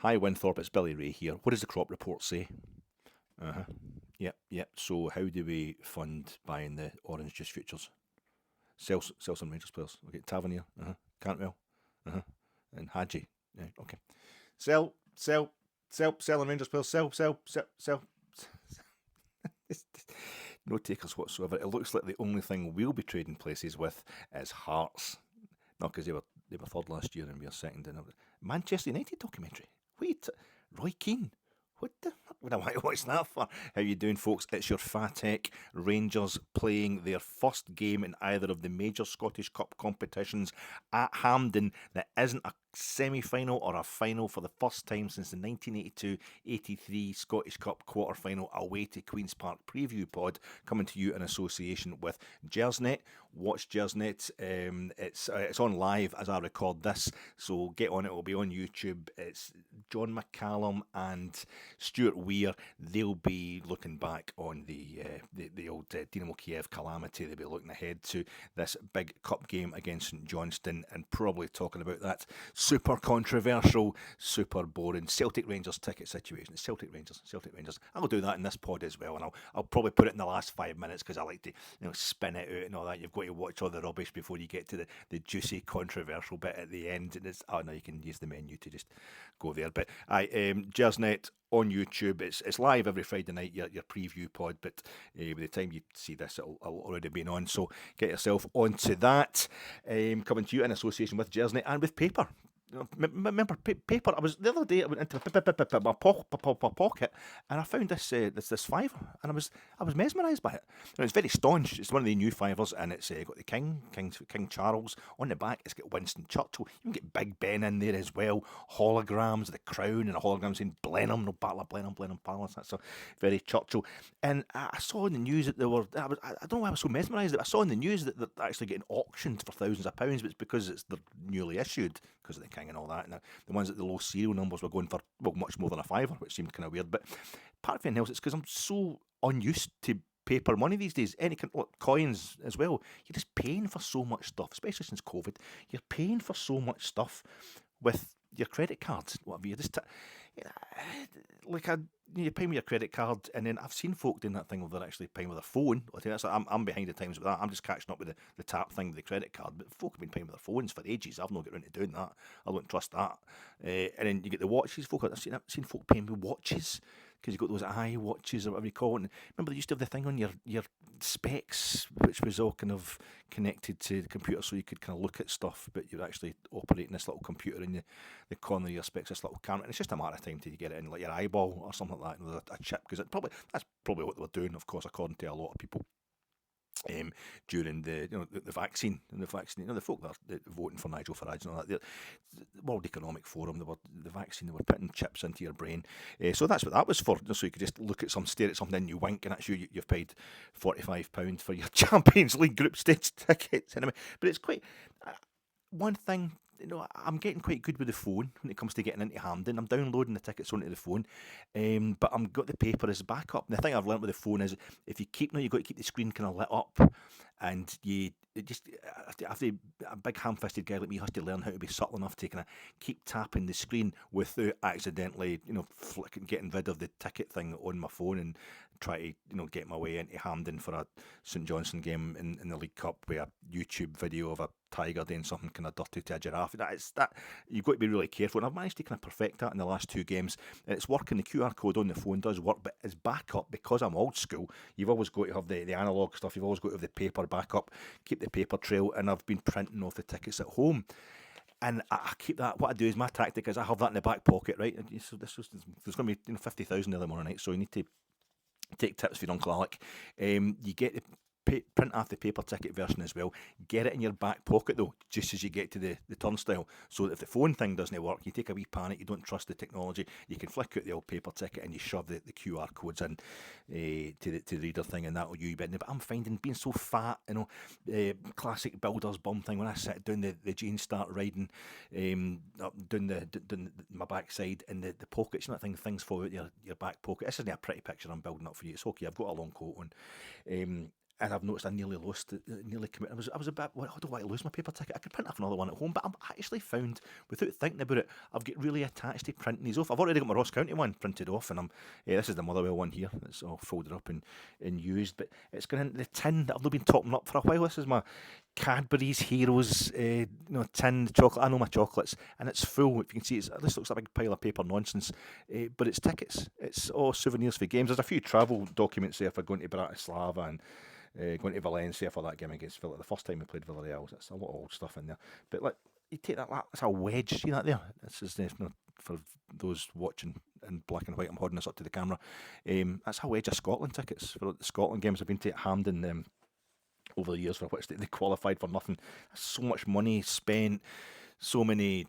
Hi Winthorpe, it's Billy Ray here. What does the crop report say? Uh-huh. Yep. So how do we fund buying the orange juice futures? Sell some Rangers players. Okay, Tavernier. Uh-huh. Cantwell. Uh-huh. And Hadji. Yeah, okay. Sell, sell, sell the Rangers players. Sell. No takers whatsoever. It looks like the only thing we'll be trading places with is Hearts. Not because they were third last year and we are second in a Manchester United documentary. Wait, Roy Keane. What the fuck would I want to watch that for? How you doing, folks? It's your Fatec Rangers playing their first game in either of the major Scottish Cup competitions at Hampden that isn't a semi-final or a final for the first time since the 1982-83 Scottish Cup quarter-final away to Queen's Park preview pod, coming to you in association with Gersnet. Watch Gersnet. It's on live as I record this, so get on it. It'll be on YouTube. It's John McCallum and Stuart Weir. They'll be looking back on the old Dynamo Kiev calamity. They'll be looking ahead to this big cup game against St Johnstone and probably talking about that super controversial, super boring Celtic Rangers ticket situation. It's Celtic Rangers. I'll do that in this pod as well, and I'll probably put it in the last 5 minutes because I like to spin it out and all that. You've got to watch all the rubbish before you get to the juicy controversial bit at the end. And it's no, you can use the menu to just go there. But Gersnet on YouTube. It's live every Friday night, your preview pod, but by the time you see this, it'll already been on. So get yourself onto that. Coming to you in association with Gersnet and with Paper. Remember paper? I was the other day. I went into my pocket and I found this fiver, and I was mesmerised by it. It's very staunch. It's one of the new fivers, and it's got the King Charles on the back. It's got Winston Churchill. You can get Big Ben in there as well. Holograms, the Crown, and a hologram saying Blenheim, no Battle of Blenheim Palace. That's a very Churchill. And I saw in the news that they were. I don't know why I was so mesmerised. I saw in the news that they're actually getting auctioned for thousands of pounds, but it's because they're newly issued because of the King and all that. And the ones at the low serial numbers were going for much more than a fiver, which seemed kind of weird. But part of it else, it's because I'm so unused to paper money these days. Any coins as well. You're just paying for so much stuff, especially since COVID. You're paying for so much stuff with your credit cards. Whatever you just you pay with your credit card, and then I've seen folk doing that thing where they're actually paying with their phone. I think I'm behind the times with that. I'm just catching up with the tap thing with the credit card. But folk have been paying with their phones for ages. I've not got around to doing that. I don't trust that. And then you get the watches. I've seen folk paying with watches because you've got those eye watches or whatever you call it. And remember, they used to have the thing on your specs, which was all kind of connected to the computer, so you could kind of look at stuff, but you're actually operating this little computer in the corner of your specs, this little camera, and it's just a matter of time till you get it in like your eyeball or something like that, with a chip, because that's probably what they were doing, of course, according to a lot of people. During the vaccine and the vaccine, the folk that are voting for Nigel Farage and all that, the World Economic Forum, the vaccine, they were putting chips into your brain. So that's what that was for. So you could just stare at something, and you wink, and that's you've paid £45 for your Champions League group stage tickets. Anyway, but it's quite one thing. I'm getting quite good with the phone when it comes to getting into Hampden. I'm downloading the tickets onto the phone, but I'm got the paper as backup. And the thing I've learnt with the phone is if you you've got to keep the screen kind of lit up, and after a big ham-fisted guy like me has to learn how to be subtle enough to kind of keep tapping the screen without accidentally, getting rid of the ticket thing on my phone and try to, get my way into Hampden for a St Johnstone game in the League Cup with a YouTube video of a tiger doing something kind of dirty to a giraffe. That you've got to be really careful. And I've managed to kind of perfect that in the last two games. And it's working. The QR code on the phone does work, but as backup, because I'm old school, you've always got to have the analogue stuff. You've always got to have the paper backup, keep the paper trail, and I've been printing off the tickets at home. And I keep that. What I do is my tactic is I have that in the back pocket, right? So there's going to be 50,000 of them on a night, so you need to take tips for your Uncle Alec. You get the print off the paper ticket version as well. Get it in your back pocket though, just as you get to the turnstile. So that if the phone thing doesn't work, you take a wee panic, you don't trust the technology, you can flick out the old paper ticket and you shove the QR codes in to the reader thing, and that'll you bit. But I'm finding being so fat, classic builder's bum thing. When I sit down, the jeans start riding up down my backside, and the pockets, things fall out your back pocket. This isn't a pretty picture I'm building up for you. It's okay. I've got a long coat on. and I've noticed I nearly lost it, nearly committed. I was a bit, well, I don't want to lose my paper ticket. I could print off another one at home, but I've actually found, without thinking about it, I've got really attached to printing these off. I've already got my Ross County one printed off, and this is the Motherwell one here. It's all folded up and used, but it's going into the tin that I've not been topping up for a while. This is my Cadbury's Heroes, tin chocolate. I know my chocolates, and it's full. If you can see, this looks like a big pile of paper nonsense, but it's tickets. It's all souvenirs for games. There's a few travel documents there for going to Bratislava and going to Valencia for that game against Villa. The first time we played Villarreal, that's a lot of old stuff in there. But like, you take that's a wedge. See that there? This is for those watching in black and white. I'm holding this up to the camera. That's a wedge of Scotland tickets for the Scotland games I've been to at Hampden. Over the years, for which they qualified for nothing. So much money spent, so many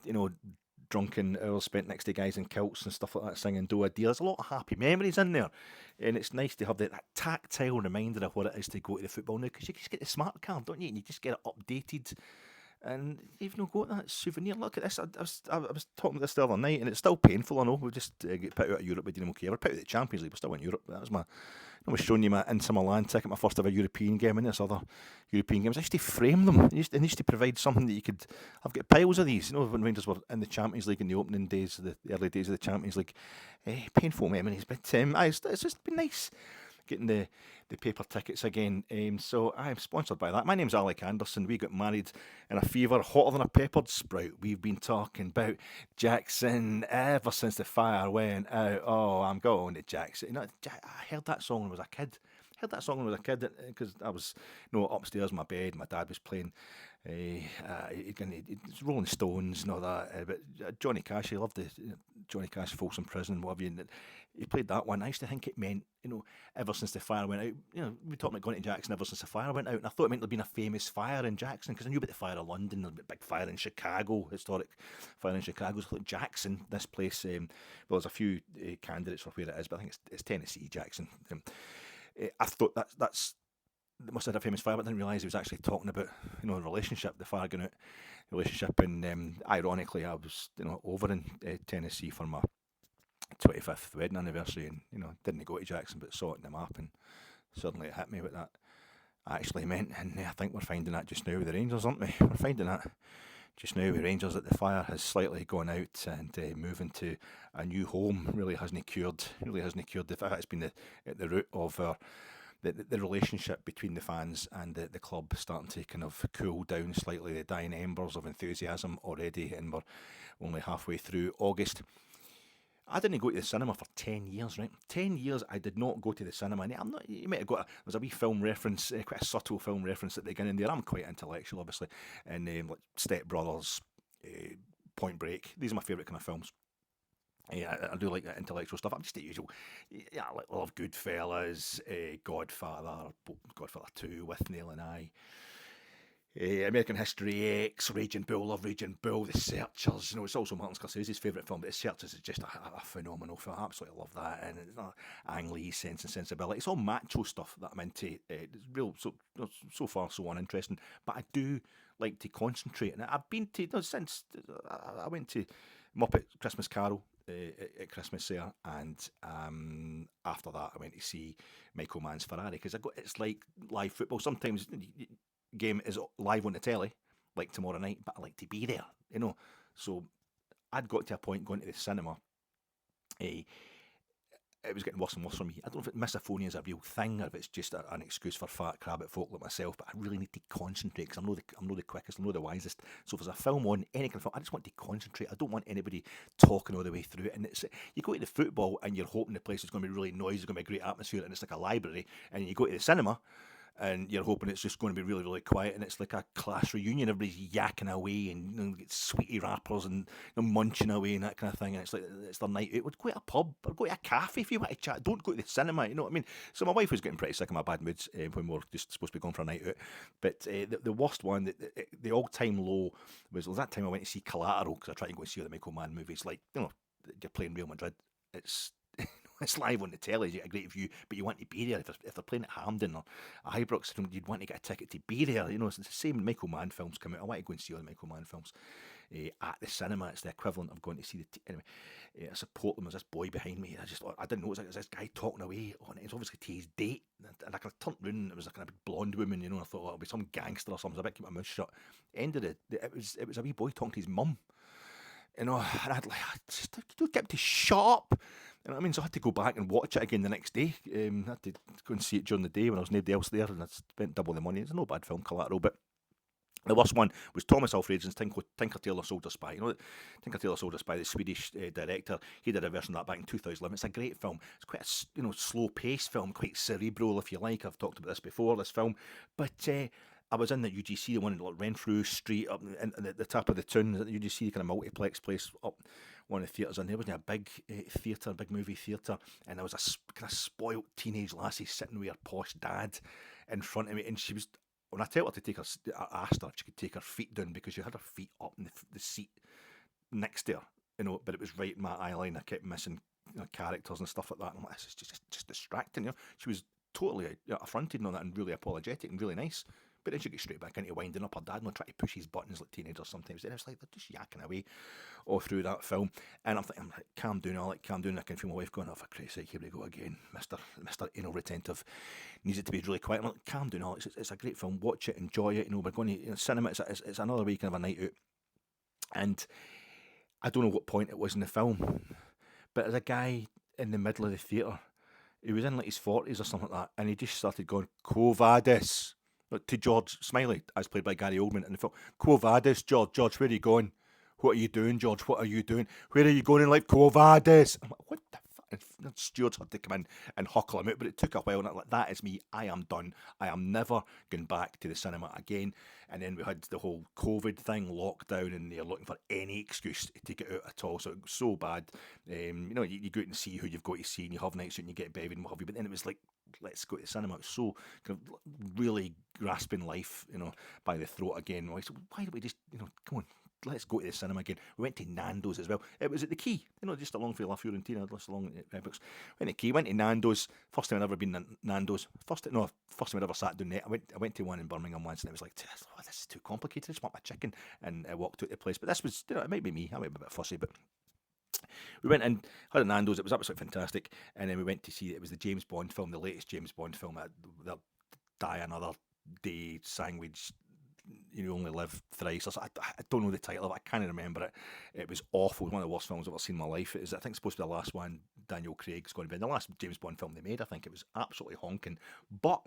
drunken hours spent next to guys in kilts and stuff like that singing Do a Deal. There's a lot of happy memories in there, and it's nice to have that tactile reminder of what it is to go to the football now, because you just get the smart card, don't you? And you just get it updated. And you've not got that souvenir. Look at this. I was talking about this the other night, and it's still painful. I know we just get put out of Europe. We didn't care. We're put out of the Champions League. We're still in Europe. That was I was showing you my Inter Milan ticket, my first ever European game, and this other European games. I used to frame them. I used to provide something that you could. I've got piles of these. When Rangers were in the Champions League in the opening days, the early days of the Champions League, painful memories. But it's just been nice getting the paper tickets again. So I'm sponsored by that. My name's Alec Anderson. We got married in a fever hotter than a peppered sprout. We've been talking about Jackson ever since the fire went out. Oh, I'm going to Jackson. I heard that song when I was a kid. Because I was upstairs in my bed. My dad was playing Rolling Stones and all that. But Johnny Cash, he loved the Johnny Cash, Folsom Prison, what have you. And he played that one. I used to think it meant, ever since the fire went out. We talked about going to Jackson ever since the fire went out, and I thought it meant there'd been a famous fire in Jackson, because I knew about the fire of London, there'd been a big fire in Chicago, historic fire in Chicago. So like Jackson, this place, well, there's a few candidates for where it is, but I think it's Tennessee, Jackson. I thought that's must have had a famous fire, but I didn't realise he was actually talking about the relationship, the fire going out relationship. And ironically, I was over in Tennessee for my 25th wedding anniversary, and didn't go to Jackson, but saw it in the map, and suddenly it hit me what that actually meant. And I think we're finding that just now with the Rangers, aren't we? We're finding that just now with Rangers, that the fire has slightly gone out, and moving to a new home really hasn't cured the fact it's been at the root of the relationship between the fans and the club starting to kind of cool down slightly, the dying embers of enthusiasm already, and we're only halfway through August. I didn't go to the cinema for 10 years, right? 10 years I did not go to the cinema. And you might have got there's a wee film reference, quite a subtle film reference at the beginning there. I'm quite intellectual, obviously. And like Step Brothers, Point Break, these are my favourite kind of films. Yeah, I do like that intellectual stuff. I'm just the usual. Yeah, I love Goodfellas, Godfather 2 with Neil and I. American History X, Raging Bull, love Raging Bull, The Searchers. It's also Martin Scorsese's favourite film, but The Searchers is just a phenomenal film. I absolutely love that. And it's Ang Lee's Sense and Sensibility. It's all macho stuff that I'm into. It's real, so far so uninteresting. But I do like to concentrate. And I've been to, since I went to Muppet Christmas Carol at Christmas there, and after that I went to see Michael Mann's Ferrari, because it's like live football. Sometimes game is live on the telly, like tomorrow night, but I like to be there, So I'd got to a point going to the cinema. It was getting worse and worse for me. I don't know if misophonia is a real thing, or if it's just an excuse for fat crabbit folk like myself, but I really need to concentrate, because I'm not the quickest, I'm not the wisest. So if there's a film on, any kind of film, I just want to concentrate. I don't want anybody talking all the way through it. And you go to the football and you're hoping the place is going to be really noisy, it's going to be a great atmosphere, and it's like a library. And you go to the cinema and you're hoping it's just going to be really, really quiet, and it's like a class reunion. Everybody's yakking away and get sweetie wrappers and munching away and that kind of thing, and it's like it's their night out. We'd go to a pub or go to a cafe if you want to chat. Don't go to the cinema, you know what I mean? So my wife was getting pretty sick of my bad moods when we were just supposed to be going for a night out. But the worst one, the all-time low, was that time I went to see Collateral, because I tried to go and see all the Michael Mann movies. Like, you're playing Real Madrid. It's live on the telly, you get a great view, but you want to be there. If they're playing at Hampden or Ibrox, you'd want to get a ticket to be there. It's the same. Michael Mann films come out. I want to go and see all the Michael Mann films. at the cinema. It's the equivalent of going to see anyway. I support them. There's this boy behind me. I didn't know it was this guy talking away on it. It's obviously to his date, and I kind of turned round and it was a kind of big blonde woman, I thought, it'll be some gangster or something. I better keep my mouth shut. Ended it was a wee boy talking to his mum. And I'd like, just don't get him to shut up. You know what I mean? So I had to go back and watch it again the next day. I had to go and see it during the day when there was nobody else there, and I spent double the money. It's no bad film, Collateral, but the worst one was Thomas Alfredson's Tinker Tailor Soldier Spy. Tinker Tailor Soldier Spy, the Swedish director, he did a version of that back in 2011. It's a great film. It's quite a slow-paced film, quite cerebral, if you like. I've talked about this before, this film. But I was in the UGC, the one in like Renfrew Street, up in the top of the town, the UGC kind of multiplex place, up one of the theatres, and there wasn't a big theatre, big movie theatre, and there was a kind of spoilt teenage lassie sitting with her posh dad in front of me, and she was, when I tell her to take her, I asked her if she could take her feet down because she had her feet up in the seat next to her, but it was right in my eye line. I kept missing characters and stuff like that, and I'm like, this is just distracting. She was totally affronted and all that, and really apologetic and really nice. But then she gets straight back into winding up her dad and trying to push his buttons like teenagers sometimes. And it's like they're just yakking away all through that film. And I'm like, calm down, Alec, calm down. I can feel my wife going, oh, for Christ's sake, here we go again. Mr. Anal Retentive needs it to be really quiet. I'm like, calm down, Alec. It's a great film. Watch it, enjoy it. We're going to cinema. It's another week of a night out. And I don't know what point it was in the film, but there's a guy in the middle of the theatre. He was in like his 40s or something like that, and he just started going, Quo Vadis, to George Smiley, as played by Gary Oldman in the film. Quo Vadis, George, where are you going? What are you doing, George? What are you doing? Where are you going in life? Quo Vadis. I'm like, what the fuck? And stewards had to come in and huckle him out, but it took a while, and I'm like, that is me. I am done. I am never going back to the cinema again. And then we had the whole COVID thing, lockdown, and they're looking for any excuse to get out at all. So it was so bad. You go out and see who you've got to see, and you have nights out and you get bevied and what have you. But then it was like, let's go to the cinema. It was so kind of really grasping life, by the throat again. I said, why don't we just, come on, let's go to the cinema again. We went to Nando's as well. It was at the Quay, just along for La Fiorentina, just along at Redbooks. Went to Quay, went to Nando's. First time I'd ever been to Nando's. First time I'd ever sat down there. I went to one in Birmingham once, and it was like, oh, this is too complicated. I just want my chicken, and I walked out the place. But this was, it might be me. I might be a bit fussy, but we went and had a Nando's. It was absolutely fantastic. And then we went to see, it was the James Bond film, the latest James Bond film. They'll die another day sandwich. You only live thrice. I don't know the title of it. I can't remember it. It was awful. One of the worst films I've ever seen in my life. It is, I think, supposed to be the last one Daniel Craig's going to be. The last James Bond film they made, I think. It was absolutely honking. But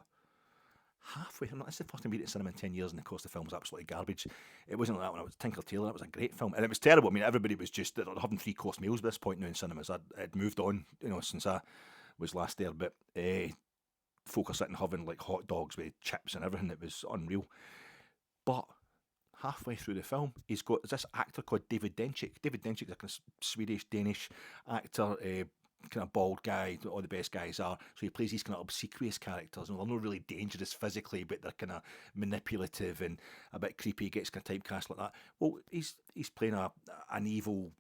halfway through, that's the first time I've been at cinema in 10 years, and of course the film was absolutely garbage. It wasn't like that when I was Tinker Tailor. It was a great film, and it was terrible. I mean, everybody was just having 3-course meals at this point now in cinemas. I'd moved on, since I was last there, but folk are sitting having like hot dogs with chips and everything. It was unreal. But halfway through the film, he's got this actor called David Dencik. David Dencik's a kind of Swedish, Danish actor, kind of bald guy, all the best guys are. So he plays these kind of obsequious characters, and they're not really dangerous physically, but they're kind of manipulative and a bit creepy, gets kind of typecast like that. Well, he's playing an evil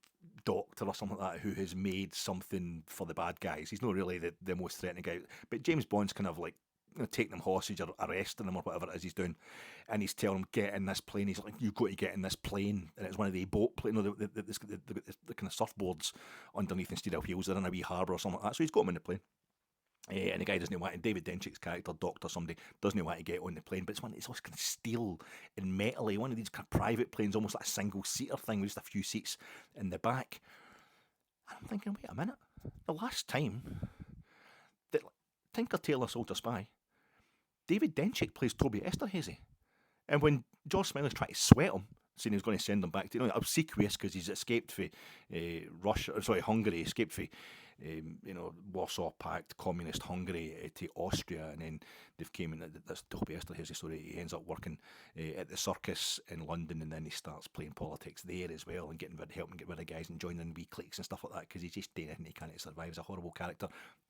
doctor or something like that who has made something for the bad guys. He's not really the most threatening guy, but James Bond's kind of like, taking them hostage or arresting them or whatever it is he's doing, and he's telling them, get in this plane. He's like, you've got to get in this plane, and it's one of the boat planes, the kind of surfboards underneath instead of wheels. They're in a wee harbour or something like that. So he's got him in the plane, and the guy doesn't want. And David Dencik's character, Doctor somebody, doesn't want to get on the plane, but it's all kind of steel and metally, one of these kind of private planes, almost like a single seater thing with just a few seats in the back. And I'm thinking, wait a minute, the last time that Tinker Tailor Soldier Spy, David Dencik plays Toby Esterhazy. And when George Smiley's trying to sweat him, saying he was going to send him back to, obsequious because he's escaped from Hungary, escaped from, Warsaw Pact, communist Hungary to Austria, and then they've came in, this Toby Esterhazy story, he ends up working at the circus in London, and then he starts playing politics there as well, and helping get rid of guys and joining wee cliques and stuff like that, because he's just doing anything he can to survive. He's a horrible character.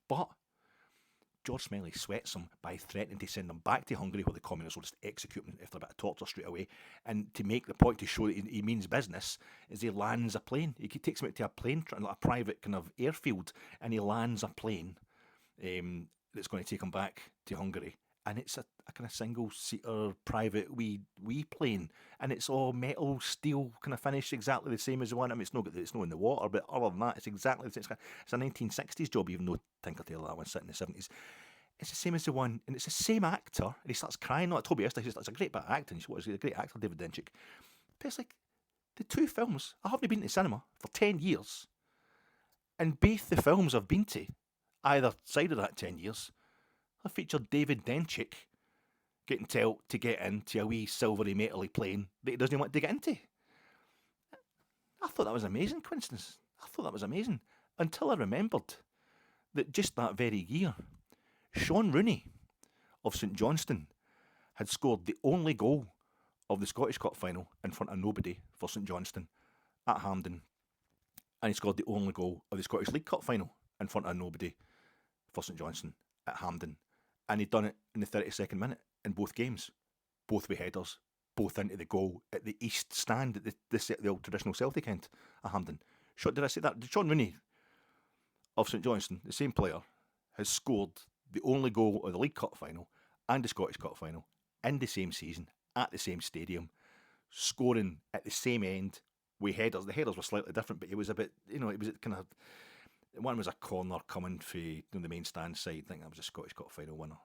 But George Smiley sweats him by threatening to send them back to Hungary, where the communists will just execute them after a bit of torture straight away. And to make the point, to show that he means business, is he lands a plane. He takes him out to a plane, like a private kind of airfield, and he lands a plane that's going to take him back to Hungary. and it's a kind of single-seater private wee plane, and it's all metal, steel kind of finish, exactly the same as the one. I mean, it's not in the water, but other than that, it's exactly the same. It's a 1960s job, even though Tinker Tailor, that one's set in the 70s. It's the same as the one, and it's the same actor, and he starts crying. Not Toby Esther, it's a great bit of acting. He's a great actor, David Denchik. But it's like, the two films, I haven't been to cinema for 10 years, and both the films I've been to, either side of that 10 years, have featured David Denchik getting told to get into a wee silvery metally plane that he doesn't want to get into. I thought that was amazing coincidence. I thought that was amazing. Until I remembered that just that very year, Sean Rooney of St Johnstone had scored the only goal of the Scottish Cup final in front of nobody for St Johnstone at Hampden. And he scored the only goal of the Scottish League Cup final in front of nobody for St Johnstone at Hampden. And he'd done it in the 32nd minute in both games. Both with headers, both into the goal at the East Stand at the old traditional Celtic end at Hampden. Did I say that? Sean Rooney of St Johnstone, the same player, has scored the only goal of the League Cup final and the Scottish Cup final in the same season, at the same stadium, scoring at the same end with headers. The headers were slightly different, but it was a bit, it was kind of, one was a corner coming for the main stand side. I think that was a Scottish Cup final winner,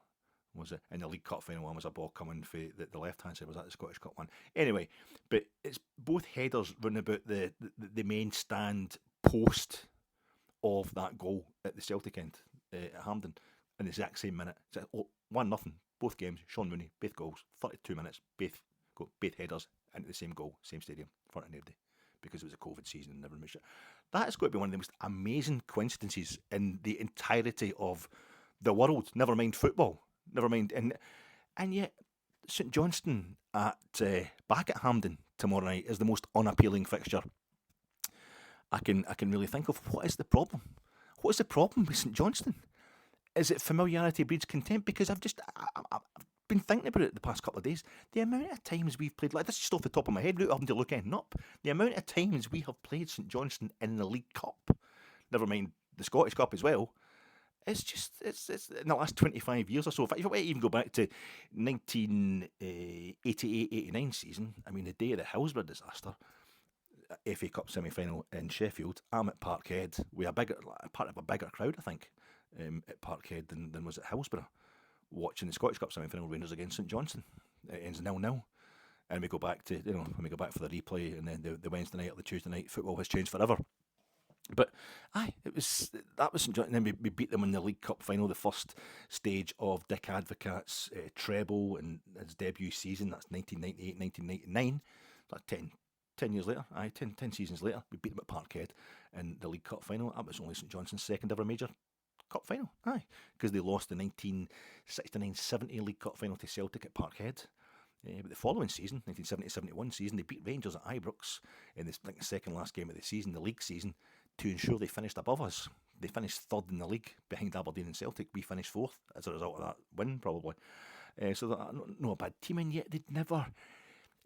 was it? And the League Cup final one was a ball coming for the left-hand side. Was that the Scottish Cup one? Anyway, but it's both headers running about the main stand post of that goal at the Celtic end at Hampden in the exact same minute. It's 1-0, both games. Sean Rooney, both goals, 32 minutes, both headers into the same goal, same stadium, in front of nobody, because it was a COVID season and never missed it. That has got to be one of the most amazing coincidences in the entirety of the world. Never mind football, never mind, and yet St Johnstone back at Hampden tomorrow night is the most unappealing fixture I can really think of. What is the problem? What is the problem with St Johnstone? Is it familiarity breeds contempt? Because I've been thinking about it the past couple of days. The amount of times we've played, like this is just off the top of my head, without having to look anything up. The amount of times we have played St Johnstone in the League Cup, never mind the Scottish Cup as well. It's in the last 25 years or so. If I even go back to 1988-89 season, I mean the day of the Hillsborough disaster, FA Cup semi-final in Sheffield, I'm at Parkhead with part of a bigger crowd, I think, at Parkhead than was at Hillsborough, watching the Scottish Cup semi-final, Rangers against St Johnstone. It ends 0-0, and we go back to when we go back for the replay, and then the Wednesday night or the Tuesday night, football has changed forever. But that was St Johnstone. And then we beat them in the League Cup final, the first stage of Dick Advocaat's treble and his debut season. That's 1998-1999. That's 10 years later, 10 seasons later, we beat them at Parkhead in the League Cup final. That was only St Johnstone's second ever major cup final, because they lost the 1969-70 League Cup final to Celtic at Parkhead. But the following season, 1970-71 season, they beat Rangers at Ibrox in the second last game of the season, the league season, to ensure they finished above us. They finished third in the league behind Aberdeen and Celtic. We finished fourth as a result of that win, probably. So they're not a bad team, and yet they'd never...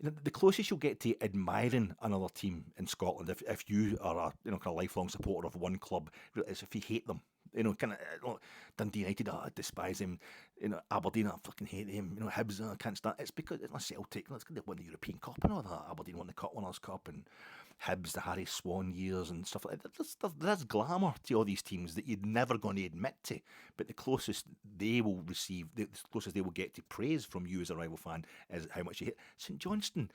The closest you'll get to admiring another team in Scotland, if you are a kind of lifelong supporter of one club, is if you hate them. Dundee United, I despise him. Aberdeen, I fucking hate him. Hibs, I can't stand. It's because it's not Celtic. It's because they won the European Cup and all that. Aberdeen won the Cup Winners' Cup, and Hibs, the Harry Swan years and stuff like that. There's glamour to all these teams that you're never going to admit to. But the closest they will receive, the closest they will get to praise from you as a rival fan, is how much you hate St Johnstone.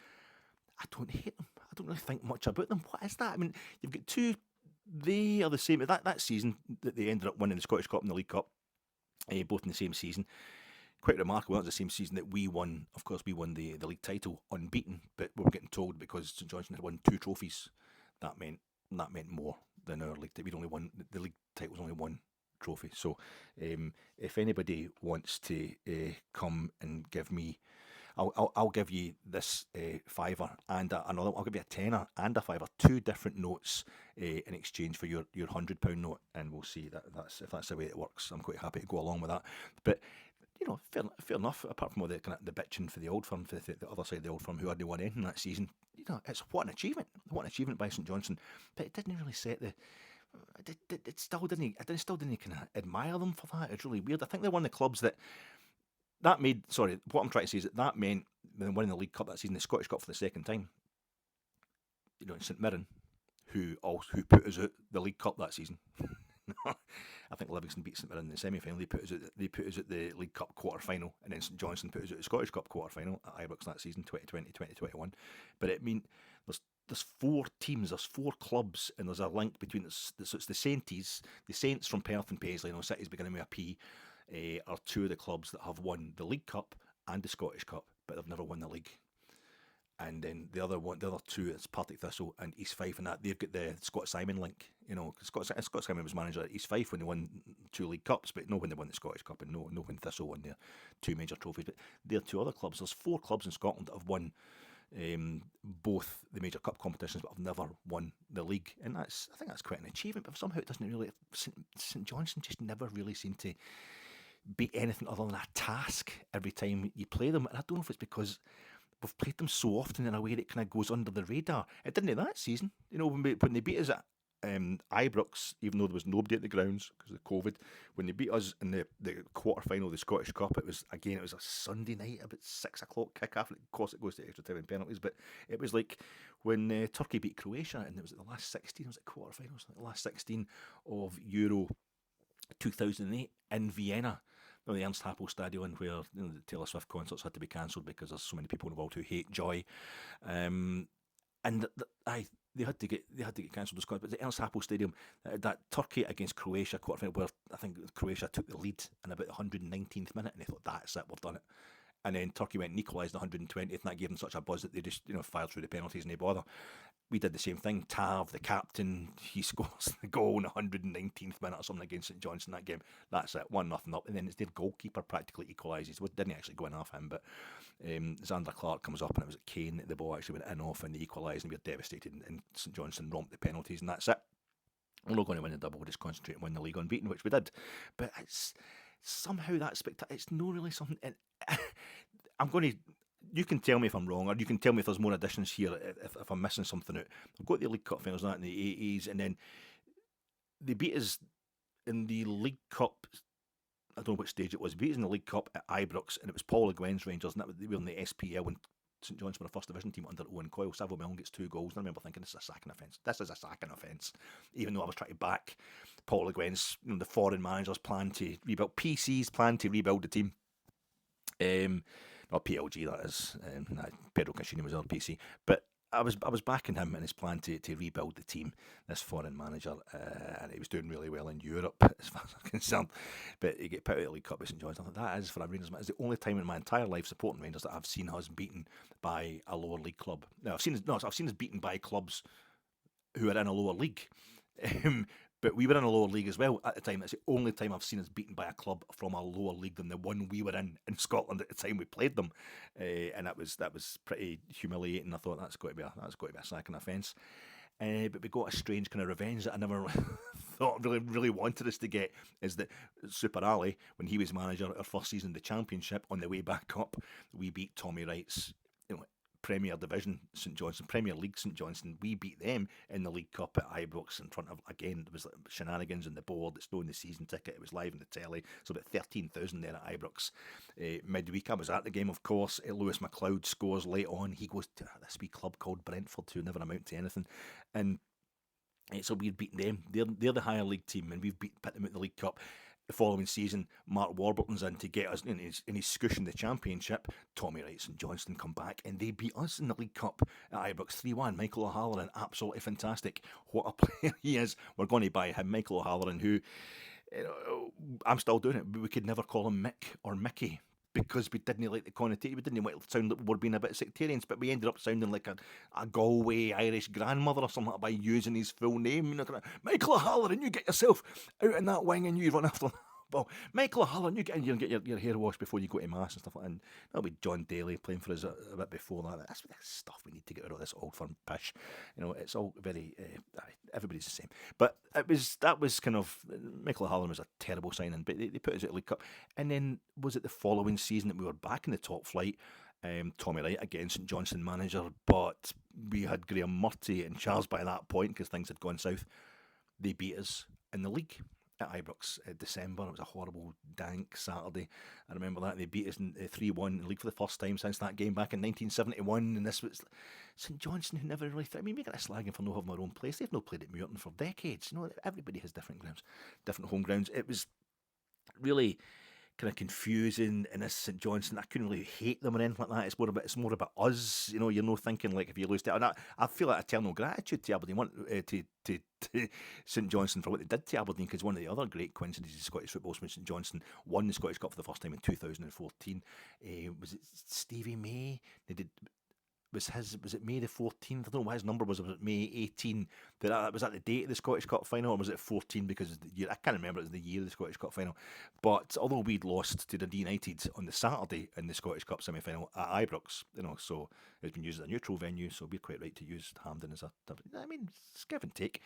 I don't hate them. I don't really think much about them. What is that? I mean, you've got two. They are the same. That season that they ended up winning the Scottish Cup and the League Cup, both in the same season. Quite remarkable. That was the same season that we won. Of course, we won the league title unbeaten, but we were getting told because St Johnstone had won 2 trophies, that meant more than our league. We'd only won the league title was only 1 trophy. So, if anybody wants to come and give me, I'll give you this fiver and another. I'll give you a tenner and a fiver, 2 different notes in exchange for your £100 note, and we'll see that's if that's the way it works. I'm quite happy to go along with that. But fair enough. Apart from all the kind of the bitching for the old firm, for the other side of the old firm who hadn't won anything that season, it's what an achievement by St Johnstone. But it didn't really set the. It still didn't. I still didn't kind of admire them for that. It's really weird. I think they're one of the clubs that that made, sorry, what I'm trying to say is that meant when winning the League Cup that season, the Scottish Cup for the second time, St Mirren, who put us out the League Cup that season. I think Livingston beat St Mirren in the semi-final. They put us at the League Cup quarter-final, and then St Johnstone put us at the Scottish Cup quarter-final at Ibrox that season, 2020-2021. But it mean there's 4 teams, there's 4 clubs, and there's a link between so it's the Saints from Perth and Paisley, City's beginning with a P, are 2 of the clubs that have won the League Cup and the Scottish Cup, but they've never won the league. And then the other 2, it's Partick Thistle and East Fife, and that they've got the Scott Simon link. Scott Simon was manager at East Fife when they won 2 League Cups, but no when they won the Scottish Cup, and no when Thistle won their 2 major trophies. But they're 2 other clubs. There's 4 clubs in Scotland that have won both the major cup competitions, but have never won the league, and I think that's quite an achievement. But somehow it doesn't really. St Johnstone just never really seem to beat anything other than a task every time you play them, and I don't know if it's because we've played them so often in a way that kind of goes under the radar. It didn't that season, when they beat us at Ibrox, even though there was nobody at the grounds because of COVID. When they beat us in the quarter final of the Scottish Cup, it was a Sunday night, about 6 o'clock kick-off. Of course, it goes to extra time and penalties, but it was like when Turkey beat Croatia, and it was at the last 16. Was it quarter finals? The last 16 of Euro 2008 in Vienna. The Ernst Happel Stadion, where the Taylor Swift concerts had to be cancelled because there's so many people involved who hate Joy, and they had to get cancelled. Those concerts. But the Ernst Happel Stadium, that Turkey against Croatia quarterfinal, where I think Croatia took the lead in about the 119th minute, and they thought, that's it, we've done it. And then Turkey went and equalised the 120th, and that gave them such a buzz that they just fired through the penalties and they bother. We did the same thing. Tav, the captain, he scores the goal in the 119th minute or something against St Johnstone that game. That's it, 1-0 up. And then it's their goalkeeper practically equalises. Well, didn't actually go in off him, but Xander Clark comes up, and it was at Kane. The ball actually went in off, and they equalised, and we were devastated. And St Johnstone romped the penalties, and that's it. We're not going to win the double. We'll just concentrate and win the league unbeaten, which we did. But it's somehow that spectacular. It's not really something. I'm going to. You can tell me if I'm wrong, or you can tell me if there's more additions here if I'm missing something out. We've got the League Cup finals in the 80s, and then they beat us in the League Cup. I don't know which stage it was. They beat us in the League Cup at Ibrox, and it was Paul Le Guen's Rangers, and they were in the SPL when St Johnstone were a first division team under Owen Coyle. Savile Milne gets 2 goals, and I remember thinking, this is a sacking offence. This is a sacking offence. Even though I was trying to back Paul Le Guen's, the foreign managers' plan to rebuild, PC's plan to rebuild the team. Not PLG, that is. Pedro Caccini was on PC. But I was backing him in his plan to rebuild the team, this foreign manager, and he was doing really well in Europe, as far as I'm concerned. But he get put out of the League Cup with St Johnstone. That is, for a Rangers, it's the only time in my entire life supporting Rangers that I've seen us beaten by a lower league club. Now, I've seen us beaten by clubs who are in a lower league. But we were in a lower league as well at the time. It's the only time I've seen us beaten by a club from a lower league than the one we were in Scotland at the time we played them, and that was pretty humiliating. I thought that's got to be a sacking offence. But we got a strange kind of revenge that I never thought really wanted us to get. Is that Super Ali, when he was manager, our first season in the Championship, on the way back up, we beat Tommy Wright's Premier Division St Johnstone, Premier League St Johnstone. We beat them in the League Cup at Ibrox in front of, again, there was like shenanigans on the board. It's no in the season ticket. It was live on the telly. So about 13,000 there at Ibrox. Midweek, I was at the game, of course. Lewis McLeod scores late on. He goes to this wee club called Brentford, who never amount to anything. And so we'd beaten them. They're the higher league team, and we've put them out in the League Cup. The following season, Mark Warburton's in to get us in his scoosh in the Championship. Tommy Wright and Johnstone come back, and they beat us in the League Cup at Ibrox 3-1. Michael O'Halloran, absolutely fantastic. What a player he is. We're going to buy him. Michael O'Halloran, who, I'm still doing it, but we could never call him Mick or Mickey, because we didn't like the connotation. We didn't want to sound like we were being a bit sectarians, but we ended up sounding like a Galway Irish grandmother or something by using his full name. Kind of, Michael O'Halloran, you get yourself out in that wing and you run after well, Michael O'Halloran, you get in here and get your hair washed before you go to mass and stuff like that. And that'll be John Daly playing for us a bit before that. That's stuff we need to get out of this old firm pish. It's all very everybody's the same. But that was kind of, Michael O'Halloran was a terrible signing, but they put us at League Cup. And then was it the following season that we were back in the top flight? Tommy Wright again, St Johnstone manager, but we had Graham Murty in charge by that point because things had gone south. They beat us in the league. at Ibrox December. It was a horrible, dank Saturday. I remember that. They beat us 3-1 in the league for the first time since that game back in 1971. And this was St Johnstone, who never really... I mean, we get a slagging for not having their own place. They've not played at Muirton for decades. You know, everybody has different grounds, different home grounds. It was really kind of confusing in this St Johnstone. I couldn't really hate them or anything like that. It's more about us. You know, you're not thinking like if you lose to, and I feel like eternal gratitude to Aberdeen, to St Johnstone for what they did to Aberdeen, because one of the other great coincidences in Scottish football was when St Johnstone won the Scottish Cup for the first time in 2014. Was it Stevie May? They did. Was it May the 14th? I don't know what his number was. Was it May 18? Was that the date of the Scottish Cup final, or was it 14 because of the year? I can't remember. It was the year of the Scottish Cup final. But although we'd lost to Dundee United on the Saturday in the Scottish Cup semi-final at Ibrox, you know, so it's been used as a neutral venue, so we're quite right to use Hampden as a... I mean, it's give and take.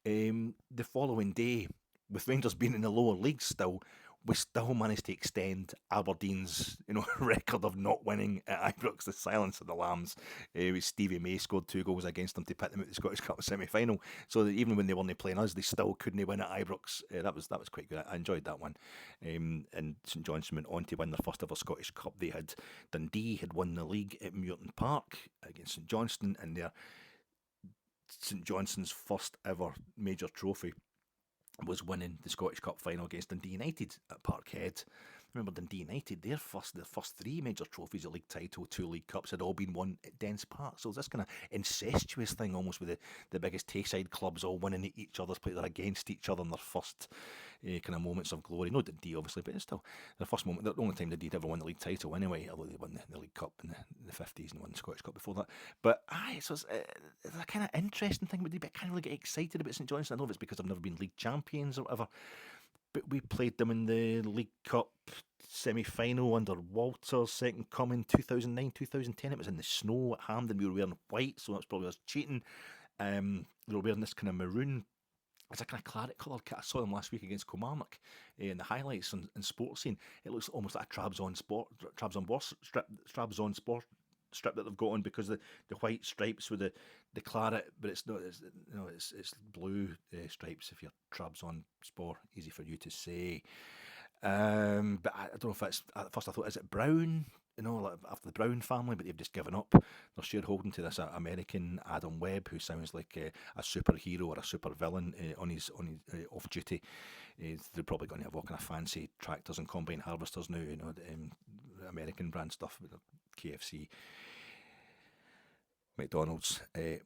The following day, with Rangers being in the lower leagues still, we still managed to extend Aberdeen's, record of not winning at Ibrox. The silence of the Lambs. Stevie May scored 2 goals against them to put them out the Scottish Cup semi-final. So that even when they weren't playing us, they still couldn't win at Ibrox. That was quite good. I enjoyed that one. And St Johnstone went on to win their first ever Scottish Cup. Dundee had won the league at Muirton Park against St Johnstone, and their St Johnstone's first ever major trophy was winning the Scottish Cup final against Dundee United at Parkhead. Remember, Dundee United, their first 3 major trophies, a league title, 2 league cups, had all been won at Dens Park. So it's this kind of incestuous thing almost with the biggest Tayside clubs all winning at each other's play. They're against each other in their first kind of moments of glory. No Dundee, obviously, but it's still the first moment, the only time Dundee ever won the league title anyway, although they won the League Cup in the 50s and won the Scottish Cup before that. But so it's a kind of interesting thing with Dundee, but I can't really get excited about St Johnstone. I know if it's because I've never been league champions or whatever. But we played them in the League Cup semi-final under Walter's second coming, 2009, 2010. It was in the snow at Hampden. We were wearing white, so that's probably us cheating. They were wearing this kind of maroon. It's a kind of claret colour kit. I saw them last week against Kilmarnock in the highlights and sports scene. It looks almost like a Trabzon sport strip that they've got on, because the white stripes with the claret, but it's not. It's blue stripes. If you're Trabzon sport, easy for you to say. But I don't know if it's. At first I thought, is it Brown? Like after the Brown family, but they've just given up their shareholding to this American Adam Webb, who sounds like a superhero or a super villain on his off duty. They're probably going to have all kind of fancy tractors and combine harvesters now. The American brand stuff with the KFC, McDonald's,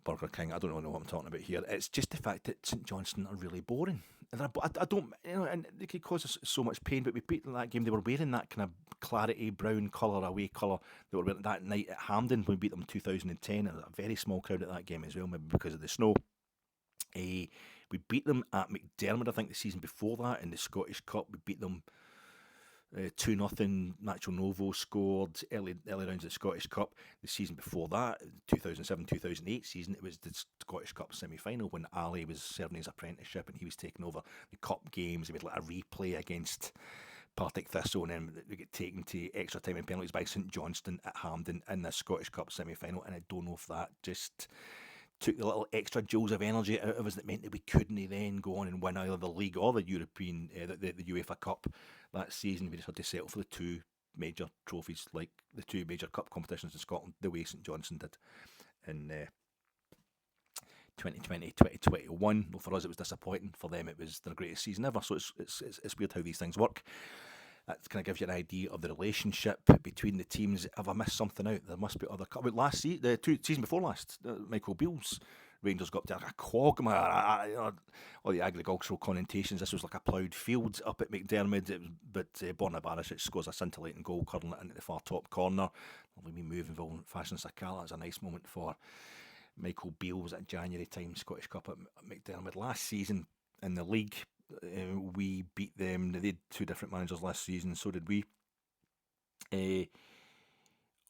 Burger King. I don't really know what I'm talking about here. It's just the fact that St Johnstone are really boring. And I don't, and they could cause us so much pain, but we beat them that game. They were wearing that kind of clarity brown colour, away colour, they were wearing that night at Hampden when we beat them in 2010. There was a very small crowd at that game as well, maybe because of the snow. We beat them at McDermott, I think, the season before that in the Scottish Cup. We beat them 2-0. Nacho Novo scored early rounds of the Scottish Cup. The season before that, 2007-2008 season, it was the Scottish Cup semi-final when Ali was serving his apprenticeship and he was taking over the cup games. He made like a replay against Partick Thistle, and then we get taken to extra time and penalties by St Johnstone at Hampden in the Scottish Cup semi-final. And I don't know if that just took the little extra joules of energy out of us that meant that we couldn't then go on and win either the league or the European, the UEFA Cup that season. We just had to settle for the 2 major trophies, like the 2 major cup competitions in Scotland, the way St Johnstone did in 2020, 2021. Well, for us it was disappointing. For them it was their greatest season ever. So it's weird how these things work. That kind of gives you an idea of the relationship between the teams. Have I missed something out? There must be other. Last season, the season before last, Michael Beale's Rangers got up to a quagmire. All the agricultural connotations. This was like a ploughed field up at McDermott, but Borna Barisic scores a scintillating goal, curling it into the far top corner. Lovely move involving Fashion Sakala. It was a nice moment for Michael Beale. Was at January time Scottish Cup at McDermott last season in the league. We beat them. They had 2 different managers last season, so did we.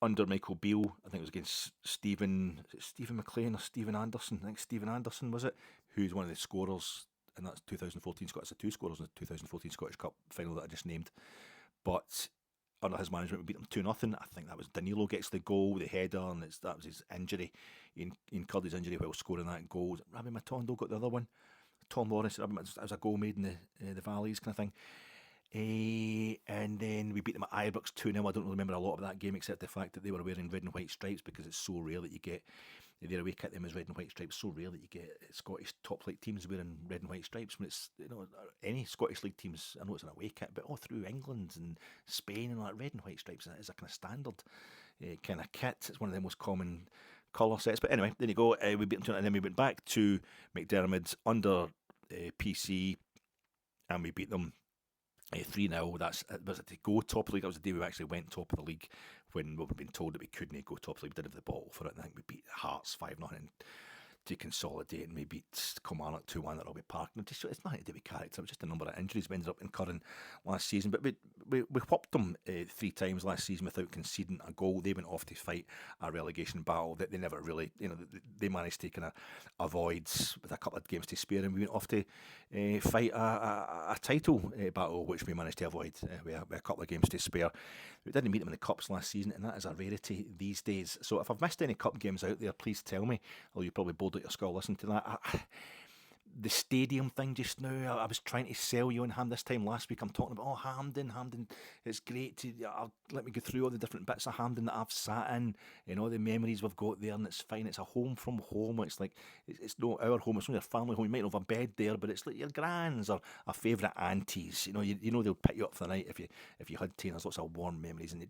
Under Michael Beale, I think it was against Stephen McLean or Stephen Anderson. I think Stephen Anderson was it, who's one of the scorers, and that's 2014 Scottish. The 2 scorers in the 2014 Scottish Cup final that I just named. But under his management, we beat them 2-0. I think that was Danilo gets the goal, the header, and that was his injury. He incurred his injury while scoring that goal. Rabbi Matondo got the other one. Tom Lawrence, it was a goal made in the Valleys kind of thing. And then we beat them at Ibrox 2-0. I don't really remember a lot of that game except the fact that they were wearing red and white stripes, because it's so rare that you get their away kit them as red and white stripes. So rare that you get Scottish top flight teams wearing red and white stripes. When it's, any Scottish league teams, I know it's an away kit, but all through England and Spain and all that, red and white stripes is a kind of standard kind of kit. It's one of the most common colour sets. But anyway, there you go. We beat them, and then we went back to McDermott's under PC, and we beat them 3-0. Was it to go top of the league? That was the day we actually went top of the league, when we were being told that we couldn't go top of the league. We did have the bottle for it, and I think we beat Hearts 5-0 to consolidate, and we beat Kilmarnock 2-1 at Robbie Park. It's nothing to do with character, it was just a number of injuries we ended up incurring last season. But we whopped them 3 times last season without conceding a goal. They went off to fight a relegation battle that they never really, they managed to kind of avoid with a couple of games to spare, and we went off to fight a title battle, which we managed to avoid with a couple of games to spare. We didn't meet them in the cups last season, and that is a rarity these days. So if I've missed any cup games out there, please tell me. Although you probably bowled out your skull listening to that. The stadium thing just now, I was trying to sell you on Ham this time last week. I'm talking about, Hampden, it's great to, let me go through all the different bits of Hampden that I've sat in, all the memories we've got there, and it's fine. It's a home from home. It's like, it's not our home, it's only a family home. You might not have a bed there, but it's like your grands or a favourite aunties. They'll pick you up for the night if you had tea. There's lots of warm memories, and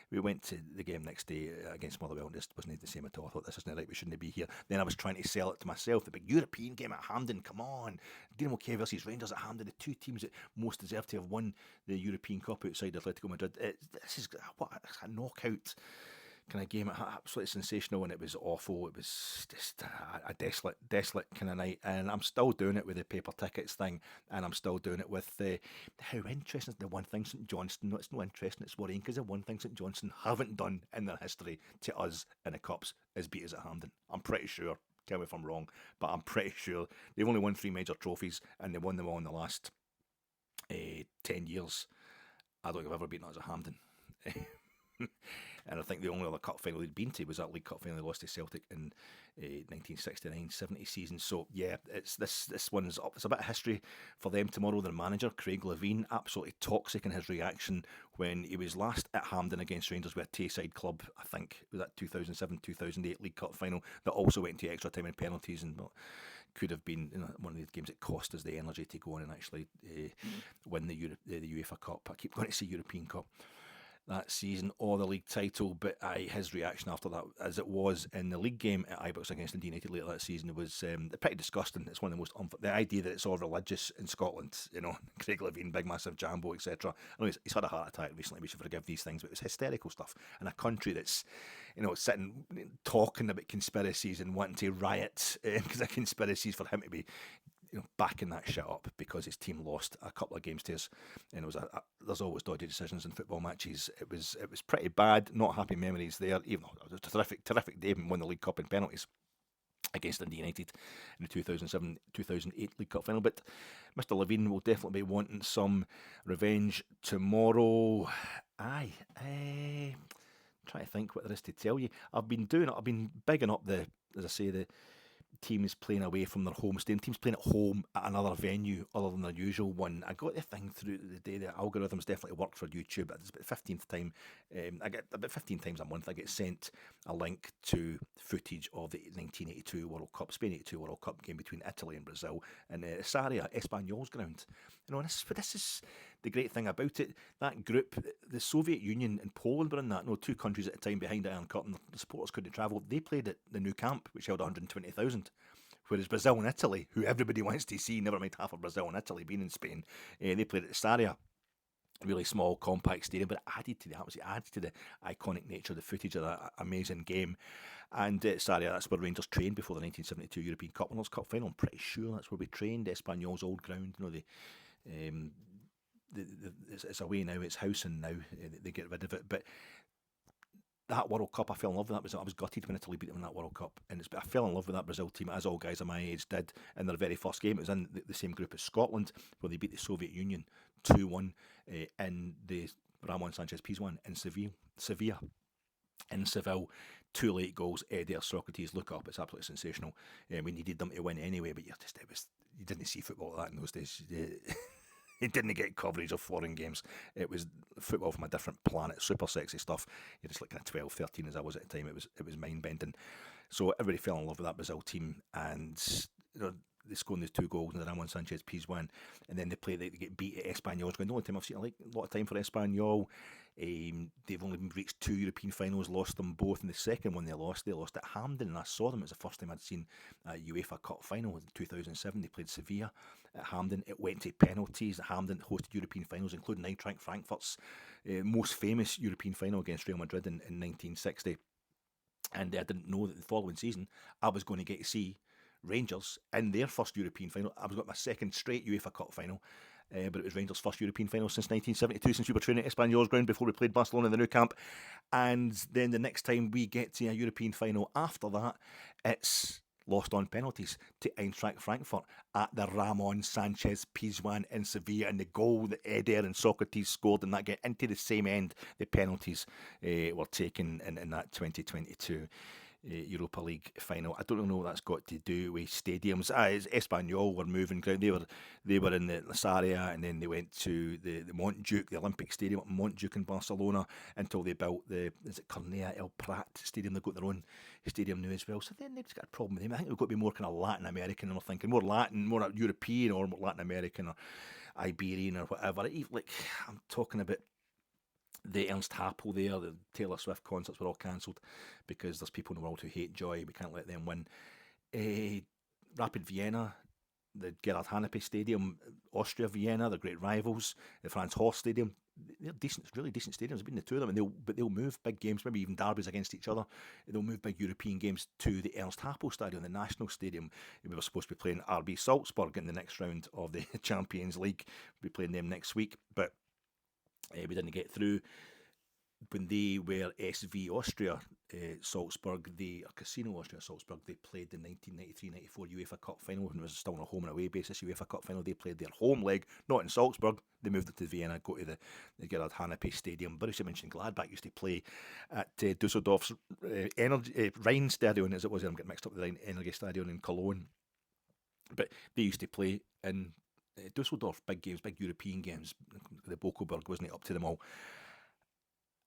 we went to the game next day against Motherwell, and just wasn't the same at all. I thought, this isn't right, we shouldn't be here. Then I was trying to sell it to myself, the big European game at Hampden. Come on, Dinamo Kiev versus Rangers at Hampden, the 2 teams that most deserve to have won the European Cup outside Atletico Madrid. This is a knockout kind of game. Absolutely sensational, and it was awful. It was just a desolate kind of night, and I'm still doing it with the paper tickets thing, and I'm still doing it with how interesting is the one thing St Johnstone. No, it's not interesting, it's worrying, because the one thing St Johnstone haven't done in their history to us in the cups is beat us at Hampden. I'm pretty sure. Tell me if I'm wrong, but I'm pretty sure they've only won 3 major trophies, and they won them all in the last 10 years. I don't think I've ever beaten us at Hampden. And I think the only other cup final they'd been to was that League Cup final they lost to Celtic in 1969-70 season. So yeah, it's this one's up. It's a bit of history for them tomorrow. Their manager, Craig Levein, absolutely toxic in his reaction when he was last at Hampden against Rangers with a Tayside club. I think it was that 2007-2008 League Cup final that also went into extra time and penalties, and could have been one of the games that cost us the energy to go on and actually win the UEFA Cup. I keep going to say European Cup that season, or the league title, but his reaction after that, as it was in the league game at Ibrox against Dundee United later that season, was pretty disgusting. It's one of the most the idea that it's all religious in Scotland, Craig Levein, big massive Jambo, etc. I know he's had a heart attack recently, we should forgive these things, but it was hysterical stuff in a country that's sitting talking about conspiracies and wanting to riot because of conspiracies, for him to be backing that shit up because his team lost a couple of games to us. And it was there's always dodgy decisions in football matches. It was pretty bad. Not happy memories there. Even though it was a terrific day and won the League Cup in penalties against Dundee United in the 2007-2008 League Cup final. But Mr. Levein will definitely be wanting some revenge tomorrow. I'm trying to think what there is to tell you. I've been bigging up the teams playing away from their home stadium, teams playing at home at another venue other than their usual one. I got the thing through the day, the algorithms definitely work for YouTube. It's about the 15th time, I get about 15 times a month, I get sent a link to footage of the 1982 World Cup, Spain 82 World Cup game between Italy and Brazil in Sarria, Espanyol's ground. This is the great thing about it. That group, the Soviet Union and Poland were in that. 2 countries at a time behind the Iron Curtain. The supporters couldn't travel. They played at the new camp, which held 120,000. Whereas Brazil and Italy, who everybody wants to see, never mind half of Brazil and Italy being in Spain, they played at Sarria. Really small, compact stadium, but it adds to the iconic nature of the footage of that amazing game. And Sarria, that's where Rangers trained before the 1972 European Cup Winners' Cup final. I'm pretty sure that's where we trained. Espanyol's old ground, it's away now, it's housing now. They get rid of it, but that World Cup, I fell in love with that. I was gutted when Italy beat them in that World Cup, and I fell in love with that Brazil team, as all guys of my age did in their very first game. It was in the same group as Scotland, where they beat the Soviet Union 2-1 in the Ramon Sanchez Pizjuan in Sevilla. In Seville, 2 late goals. Eder Socrates, look up, it's absolutely sensational. We needed them to win anyway, but it was you didn't see football like that in those days. You didn't get coverage of foreign games. It was football from a different planet, super sexy stuff. You're just like kind of 12, 13 as I was at the time. It was mind bending. So everybody fell in love with that Brazil team, and they scored those 2 goals, and the Ramon Sanchez Pizjuan, and then they get beat at Espanyol. The only time I've seen a lot of time for Espanyol. They've only reached 2 European finals, lost them both. In the second one they lost at Hampden, and I saw them. It was the first time I'd seen a UEFA Cup final in 2007. They played Sevilla at Hampden. It went to penalties. Hampden hosted European finals, including Eintracht Frankfurt's most famous European final against Real Madrid in 1960. And I didn't know that the following season I was going to get to see Rangers in their first European final. I was got my second straight UEFA Cup final, but it was Rangers' first European final since 1972, since we were training at Espanyol's ground before we played Barcelona in the Nou Camp. And then the next time we get to a European final after that, it's lost on penalties to Eintracht Frankfurt at the Ramon Sanchez Pizjuan in Sevilla, and the goal that Eder and Socrates scored in that game into the same end. The penalties were taken in that 2022 Europa League final. I don't know what that's got to do with stadiums. Espanyol were moving ground. They were in the Lasaria, and then they went to the Montjuic, the Olympic Stadium at Montjuic in Barcelona, until they built Cornellà El Prat Stadium. They've got their own stadium now as well. So then they've just got a problem with them. I think they've got to be more kind of Latin American, and we're thinking more Latin, more European, or more Latin American, or Iberian, or whatever. I'm talking about the Ernst Happel there, the Taylor Swift concerts were all cancelled because there's people in the world who hate joy. We can't let them win. Rapid Vienna, the Gerhard Hanepe Stadium, Austria Vienna, they're great rivals. The Franz Horst Stadium, they're decent, really decent stadiums. There's been the two of them, but they'll move big games, maybe even derbies against each other. They'll move big European games to the Ernst Happel Stadium, the national stadium. We were supposed to be playing RB Salzburg in the next round of the Champions League. We'll be playing them next week, but we didn't get through. When they were SV Austria Salzburg, Casino Austria Salzburg, they played the 1993-94 UEFA Cup final, and it was still on a home and away basis UEFA Cup final. They played their home leg, not in Salzburg. They moved it to Vienna, go to the Gerhard Hanepe Stadium. Borussia Mönchengladbach used to play at Dusseldorf's Rhein Stadion, as it was. I'm getting mixed up with the Rhein Energy Stadion in Cologne. But they used to play in Dusseldorf, big games, big European games. The Bokelberg wasn't up to them all.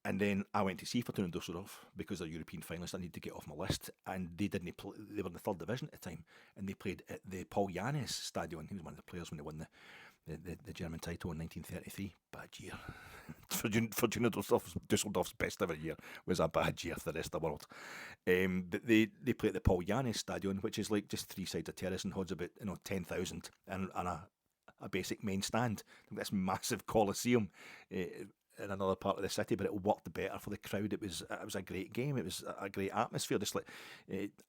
And then I went to see Fortuna Dusseldorf because they're European finalists. I needed to get off my list, and they didn't play. They were in the 3rd division at the time, and they played at the Paul Jannes Stadion. He was one of the players when they won the German title in 1933. Bad year. Fortuna Dusseldorf's best ever year was a bad year for the rest of the world. But they play at the Paul Jannes Stadion, which is like just 3 sides of terrace and holds about 10,000 and a basic main stand. This massive coliseum in another part of the city, but it worked better for the crowd. It was a great game. It was a great atmosphere. Just like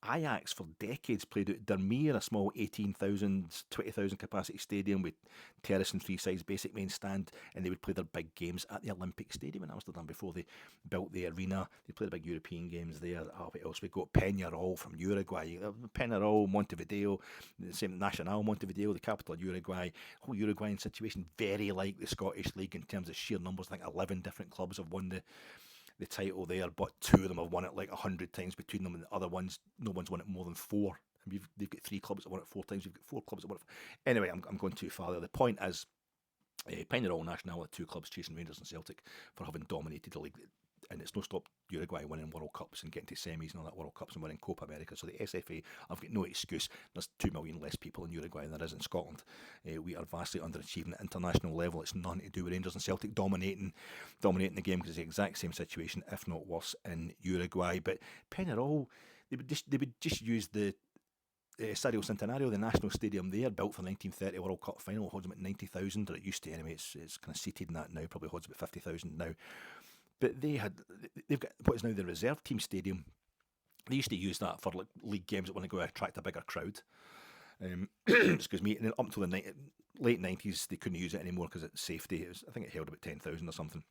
Ajax for decades played at Dermeer, a small 18,000, 20,000 capacity stadium with terrace and 3 sides, basic main stand, and they would play their big games at the Olympic Stadium in Amsterdam before they built the arena. They played the big European games there. What else? We got Peñarol from Uruguay. Peñarol, Montevideo, the same Nacional Montevideo, the capital of Uruguay. Whole Uruguayan situation very like the Scottish League in terms of sheer numbers. I think 11 different clubs have won the title there, but 2 of them have won it like 100 times between them, and the other ones, no one's won it more than 4. And they've got 3 clubs that won it 4 times. We've got 4 clubs that won it. Anyway, I'm going too far there. The point is, Peñarol Nacional are 2 clubs chasing Rangers and Celtic for having dominated the league. And it's no stopped Uruguay winning World Cups and getting to semis and all that World Cups and winning Copa America. So the SFA, I've got no excuse. There's 2 million less people in Uruguay than there is in Scotland. We are vastly underachieving at international level. It's nothing to do with Rangers and Celtic dominating the game, because it's the exact same situation, if not worse, in Uruguay. But Peñarol, they would just use the Estadio Centenario, the national stadium there, built for the 1930 World Cup final, holds about 90,000, or it used to anyway. It's kind of seated in that now, probably holds about 50,000 now. But they've got what is now the reserve team stadium. They used to use that for like league games that want to go attract a bigger crowd. Excuse me. And then up until the late 90s, they couldn't use it anymore because it's safety. I think it held about 10,000 or something.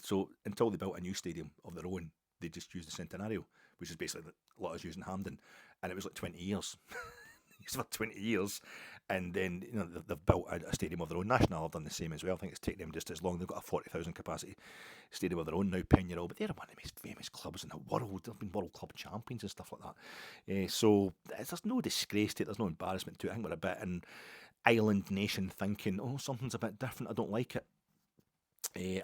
So until they built a new stadium of their own, they just used the Centenario, which is basically what I was using Hampden, and it was like 20 years. For 20 years, And then they've built a stadium of their own. National have done the same as well. I think it's taken them just as long. They've got a 40,000 capacity stadium of their own now, Penarol, but they're one of the most famous clubs in the world. They've been World Club champions and stuff like that. So there's no disgrace to it. There's no embarrassment to it. I think we're a bit in island nation thinking, oh, something's a bit different. I don't like it.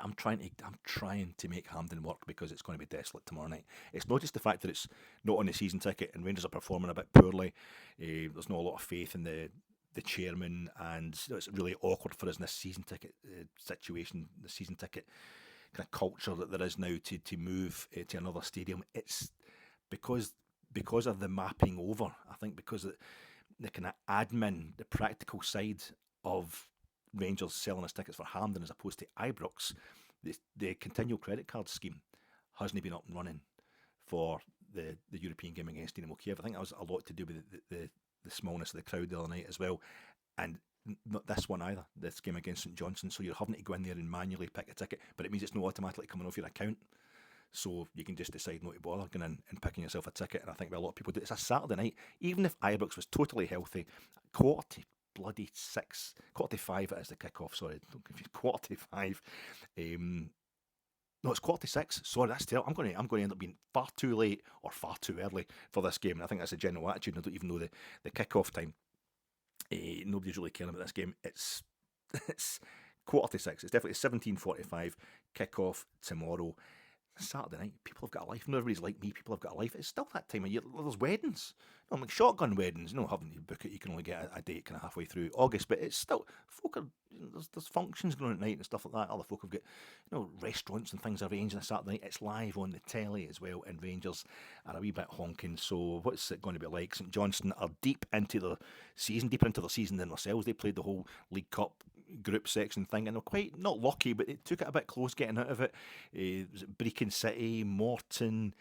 I'm trying to make Hampden work because it's going to be desolate tomorrow night. It's not just the fact that it's not on the season ticket and Rangers are performing a bit poorly. There's not a lot of faith in the chairman, and it's really awkward for us in this season ticket situation, the season ticket kind of culture that there is now to move to another stadium. It's because of the mapping over. I think because of the kind of admin, the practical side of Rangers selling us tickets for Hampden as opposed to Ibrox, the continual credit card scheme hasn't been up and running for the European game against Dynamo Kiev. I think that was a lot to do with the smallness of the crowd the other night as well, and not this one either, this game against St Johnstone. So you're having to go in there and manually pick a ticket, but it means it's not automatically coming off your account. So you can just decide not to bother going in and picking yourself a ticket, and I think a lot of people do. It's a Saturday night. Even if Ibrox was totally healthy, quarter to five it is the kick-off, sorry, don't confuse, quarter to five. No, it's quarter to six. Sorry, that's terrible. I'm going to end up being far too late or far too early for this game, and I think that's a general attitude. I don't even know the kick-off time. Nobody's really caring about this game. It's quarter to six. It's definitely 17:45 kick-off tomorrow. Saturday night, people have got a life. Not everybody's like me, people have got a life. It's still that time of year. There's weddings. Like shotgun weddings. Having to book it, you can only get a date kind of halfway through August, but it's still, folk are, there's functions going on at night and stuff like that. Other folk have got, restaurants and things arranged on a Saturday night. It's live on the telly as well, and Rangers are a wee bit honking. So what's it going to be like? St Johnstone are deeper into their season than themselves. They played the whole League Cup group section thing, and they're quite not lucky, but they took it a bit close getting out of it. Was it Brecon City, Morton,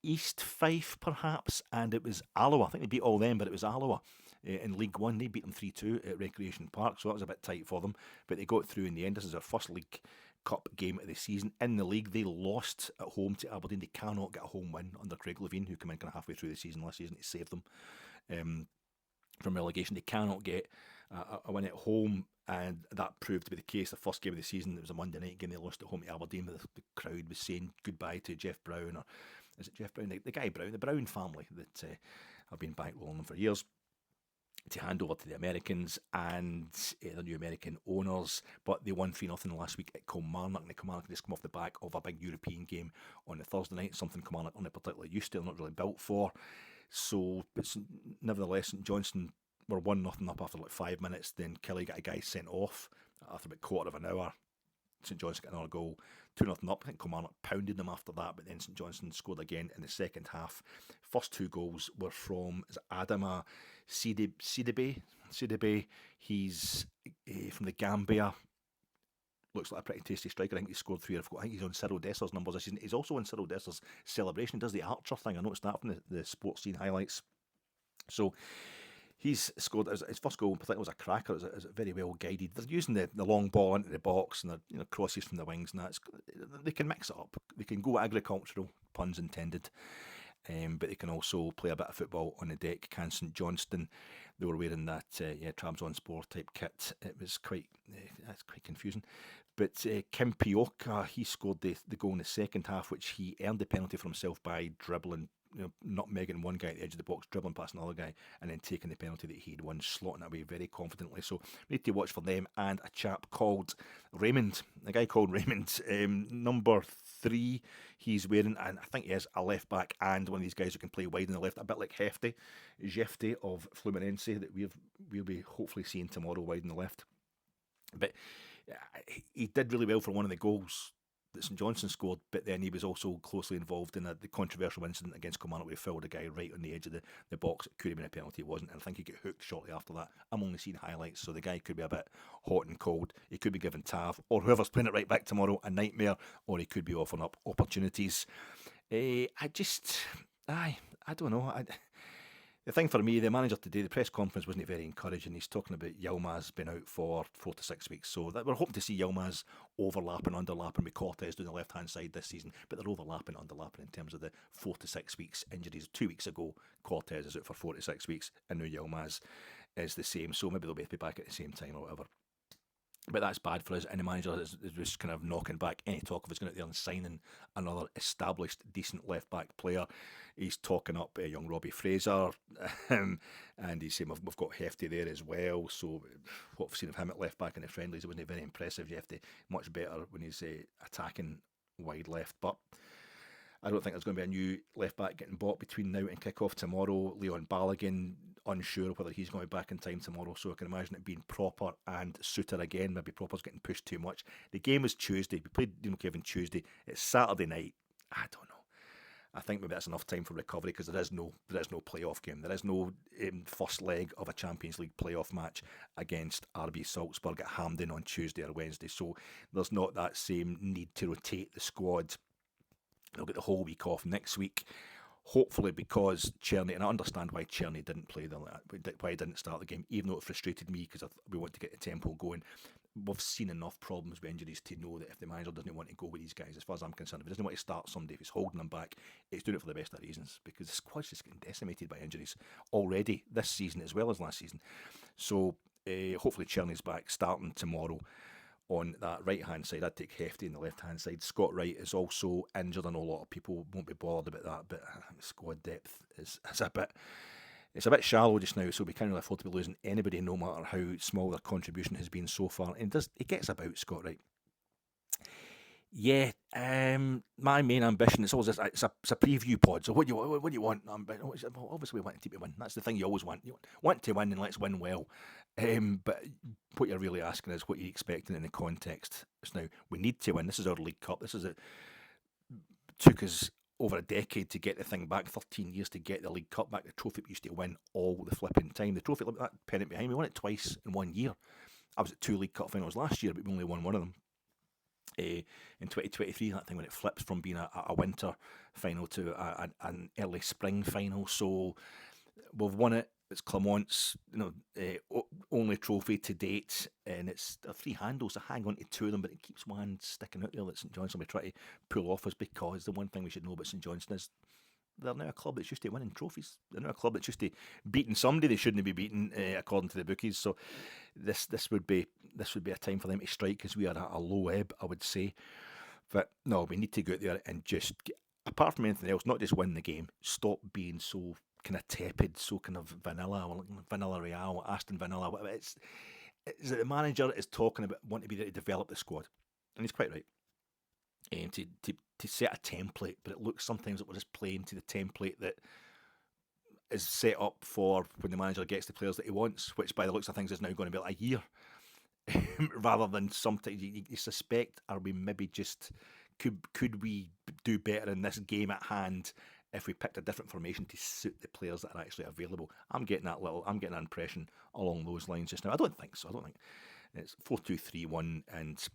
East Fife perhaps, and it was Alloa. I think they beat all them, but it was Alloa in League One. They beat them 3-2 at Recreation Park, so that was a bit tight for them, but they got through in the end. This is their first League Cup game of the season. In the league, they lost at home to Aberdeen. They cannot get a home win under Craig Levein, who came in kind of halfway through the season last season to save them from relegation. They cannot get a win at home, and that proved to be the case. The first game of the season, it was a Monday night game, they lost at home to Aberdeen, but the crowd was saying goodbye to Jeff Brown, or is it Jeff Brown? The guy Brown, the Brown family that have been bankrolling them for years, to hand over to the Americans and the new American owners. But they won 3-0 last week at Kilmarnock, and Kilmarnock just come off the back of a big European game on the Thursday night, something Kilmarnock aren't particularly used to, not really built for. So, but nevertheless, St Johnstone were 1-0 up after like 5 minutes. Then Kelly got a guy sent off after about a quarter of an hour. St Johnstone got another goal, 2-0 up. I think Kilmarnock pounded them after that, but then St Johnstone scored again in the second half. First two goals were from Adama Sidibe. He's from the Gambia. Looks like a pretty tasty striker. I think he scored 3 or 4. I think he's on Cyril Dessers' numbers this season. He's also on Cyril Dessers' celebration. He does the Archer thing. I noticed that from the sports scene highlights. So he's scored his first goal in particular was a cracker. It was very well guided. They're using the long ball into the box, and they're crosses from the wings, and they can mix it up. They can go agricultural, puns intended, but they can also play a bit of football on the deck. Can St Johnstone? They were wearing that Trabzonspor type kit. It was quite confusing. But Kim Pioka, he scored the goal in the second half, which he earned the penalty for himself by dribbling, nutmegging one guy at the edge of the box, dribbling past another guy, and then taking the penalty that he'd won, slotting it away very confidently. So we need to watch for them, and a chap called Raymond, number 3 he's wearing, and I think he is a left back and one of these guys who can play wide on the left, a bit like Jefte of Fluminense, that we'll be hopefully seeing tomorrow wide on the left. But he did really well for one of the goals that St Johnstone scored, but then he was also closely involved in the controversial incident against Kilmarnock where he fouled a guy right on the edge of the box. It could have been a penalty, it wasn't, and I think he got hooked shortly after that. I'm only seeing highlights, so the guy could be a bit hot and cold. He could be giving Tav, or whoever's playing it right back tomorrow, a nightmare, or he could be offering up opportunities. I don't know. The thing for me, the manager today, the press conference wasn't very encouraging. He's talking about Yilmaz being out for 4 to 6 weeks. So we're hoping to see Yilmaz overlapping with Cortez doing the left-hand side this season. But they're overlapping in terms of the 4 to 6 weeks injuries. 2 weeks ago, Cortez is out for 4 to 6 weeks, and now Yilmaz is the same. So maybe they'll both be back at the same time or whatever. But that's bad for us, and the manager is just kind of knocking back any talk of us going out there and signing another established, decent left back player. He's talking up young Robbie Fraser, and he's saying we've got Hefty there as well. So what we've seen of him at left back in the friendlies, it wasn't very impressive. Hefty much better when he's attacking wide left, but I don't think there's going to be a new left back getting bought between now and kick off tomorrow. Leon Balogun, unsure whether he's going to be back in time tomorrow, so I can imagine it being Proper and Suter again. Maybe Proper's getting pushed too much. The game was Tuesday. We played Kevin Tuesday. It's Saturday night. I don't know. I think maybe that's enough time for recovery because there is no playoff game. There is no first leg of a Champions League playoff match against RB Salzburg at Hampden on Tuesday or Wednesday. So there's not that same need to rotate the squad. They'll get the whole week off next week, hopefully, because Czerny, and I understand why Czerny didn't play why he didn't start the game, even though it frustrated me because we want to get the tempo going. We've seen enough problems with injuries to know that if the manager doesn't want to go with these guys, as far as I'm concerned, if he doesn't want to start somebody, if he's holding them back, he's doing it for the best of reasons, because the squad's just getting decimated by injuries already this season as well as last season. So hopefully Czerny's back starting tomorrow. On that right-hand side, I'd take Hefty on the left-hand side. Scott Wright is also injured. I know a lot of people won't be bothered about that, but squad depth is a bit shallow just now, so we can't really afford to be losing anybody, no matter how small their contribution has been so far. And it gets about, Scott Wright. Yeah, my main ambition is always it's a preview pod. So what do you want? Well, obviously we want a team to win. That's the thing you always want. You want to win, and let's win well. But what you're really asking is what you're expecting in the context. Now we need to win. This is our League Cup. Took us over a decade to get the thing back. 13 years to get the League Cup back. The trophy we used to win all the flipping time. The trophy, look at that pennant behind me. We won it twice in 1 year. I was at 2 League Cup finals last year, but we only won one of them. In 2023, that thing when it flips from being a winter final to an early spring final. So we've won it. It's Clermont's only trophy to date, and it's 3 handles. I hang on to 2 of them, but it keeps one sticking out there that St Johnstone will be trying to pull off us, because the one thing we should know about St Johnstone is they're now a club that's used to winning trophies. They're now a club that's used to beating somebody they shouldn't be beaten, according to the bookies. So this would be a time for them to strike, because we are at a low ebb, I would say. But no, we need to go out there and just, apart from anything else, not just win the game. Stop being so kind of tepid, so kind of Vanillareal, Aston Vanilla, whatever. It's the manager is talking about wanting to be there to develop the squad, and he's quite right. To set a template, but it looks sometimes like we're just playing to the template that is set up for when the manager gets the players that he wants, which by the looks of things is now going to be like a year, rather than sometimes you suspect, are we maybe just could we do better in this game at hand if we picked a different formation to suit the players that are actually available? I'm getting that impression along those lines just now. I don't think so. I don't think it's 4-2-3-1 and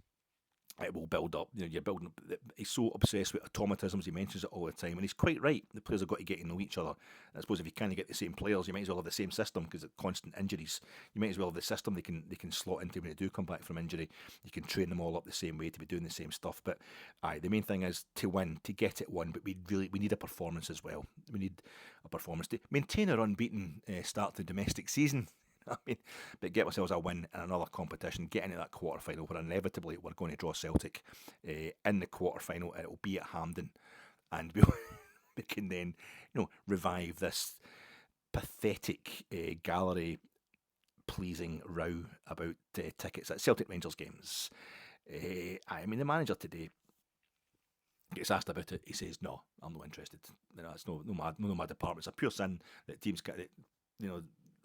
it will build up. You're building up. He's so obsessed with automatisms, he mentions it all the time, and he's quite right. The players have got to get to know each other. I suppose if you kind of get the same players, you might as well have the same system, because of constant injuries. You might as well have the system they can slot into when they do come back from injury. You can train them all up the same way to be doing the same stuff. But the main thing is to win, to get it won. But we need a performance as well. We need a performance to maintain our unbeaten start to the domestic season. I mean, but get ourselves a win in another competition, get into that quarter final where inevitably we're going to draw Celtic in the quarter final. It'll be at Hampden, and we can then revive this pathetic gallery pleasing row about tickets at Celtic Rangers games. I mean, the manager today gets asked about it. He says, "No, I'm not interested. It's no my department. It's a pure sin that teams get it.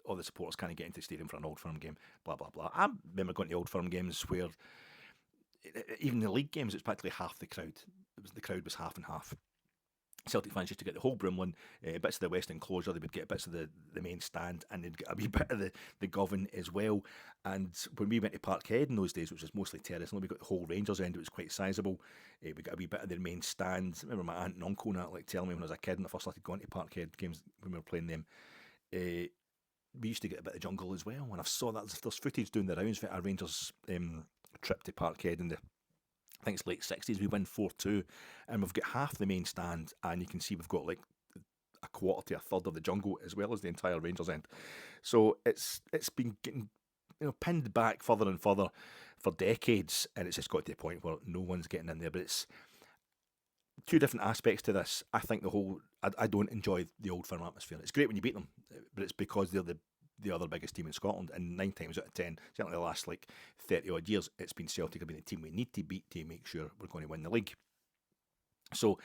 All the supporters kind of get into the stadium for an Old Firm game, blah, blah, blah." I remember going to Old Firm games where, even the league games, it was practically half the crowd. The crowd was half and half. Celtic fans used to get the whole Broomlin, bits of the West Enclosure, they would get bits of the main stand, and they'd get a wee bit of the Govan as well. And when we went to Parkhead in those days, which was mostly terrace, and we got the whole Rangers end, it was quite sizable. We got a wee bit of their main stand. I remember my aunt and uncle telling me when I was a kid, when I first started going to Parkhead games, when we were playing them, we used to get a bit of jungle as well. And I saw that there's footage doing the rounds for our Rangers trip to Parkhead in I think it's late 60s. We win 4-2, and we've got half the main stand, and you can see we've got like a quarter to a third of the jungle as well as the entire Rangers end. So it's been getting pinned back further and further for decades, and it's just got to the point where no one's getting in there. But it's two different aspects to this. I think I don't enjoy the Old Firm atmosphere. It's great when you beat them, but it's because they're the other biggest team in Scotland, and 9 times out of 10, certainly the last 30 odd years, it's been Celtic have been the team we need to beat to make sure we're going to win the league. So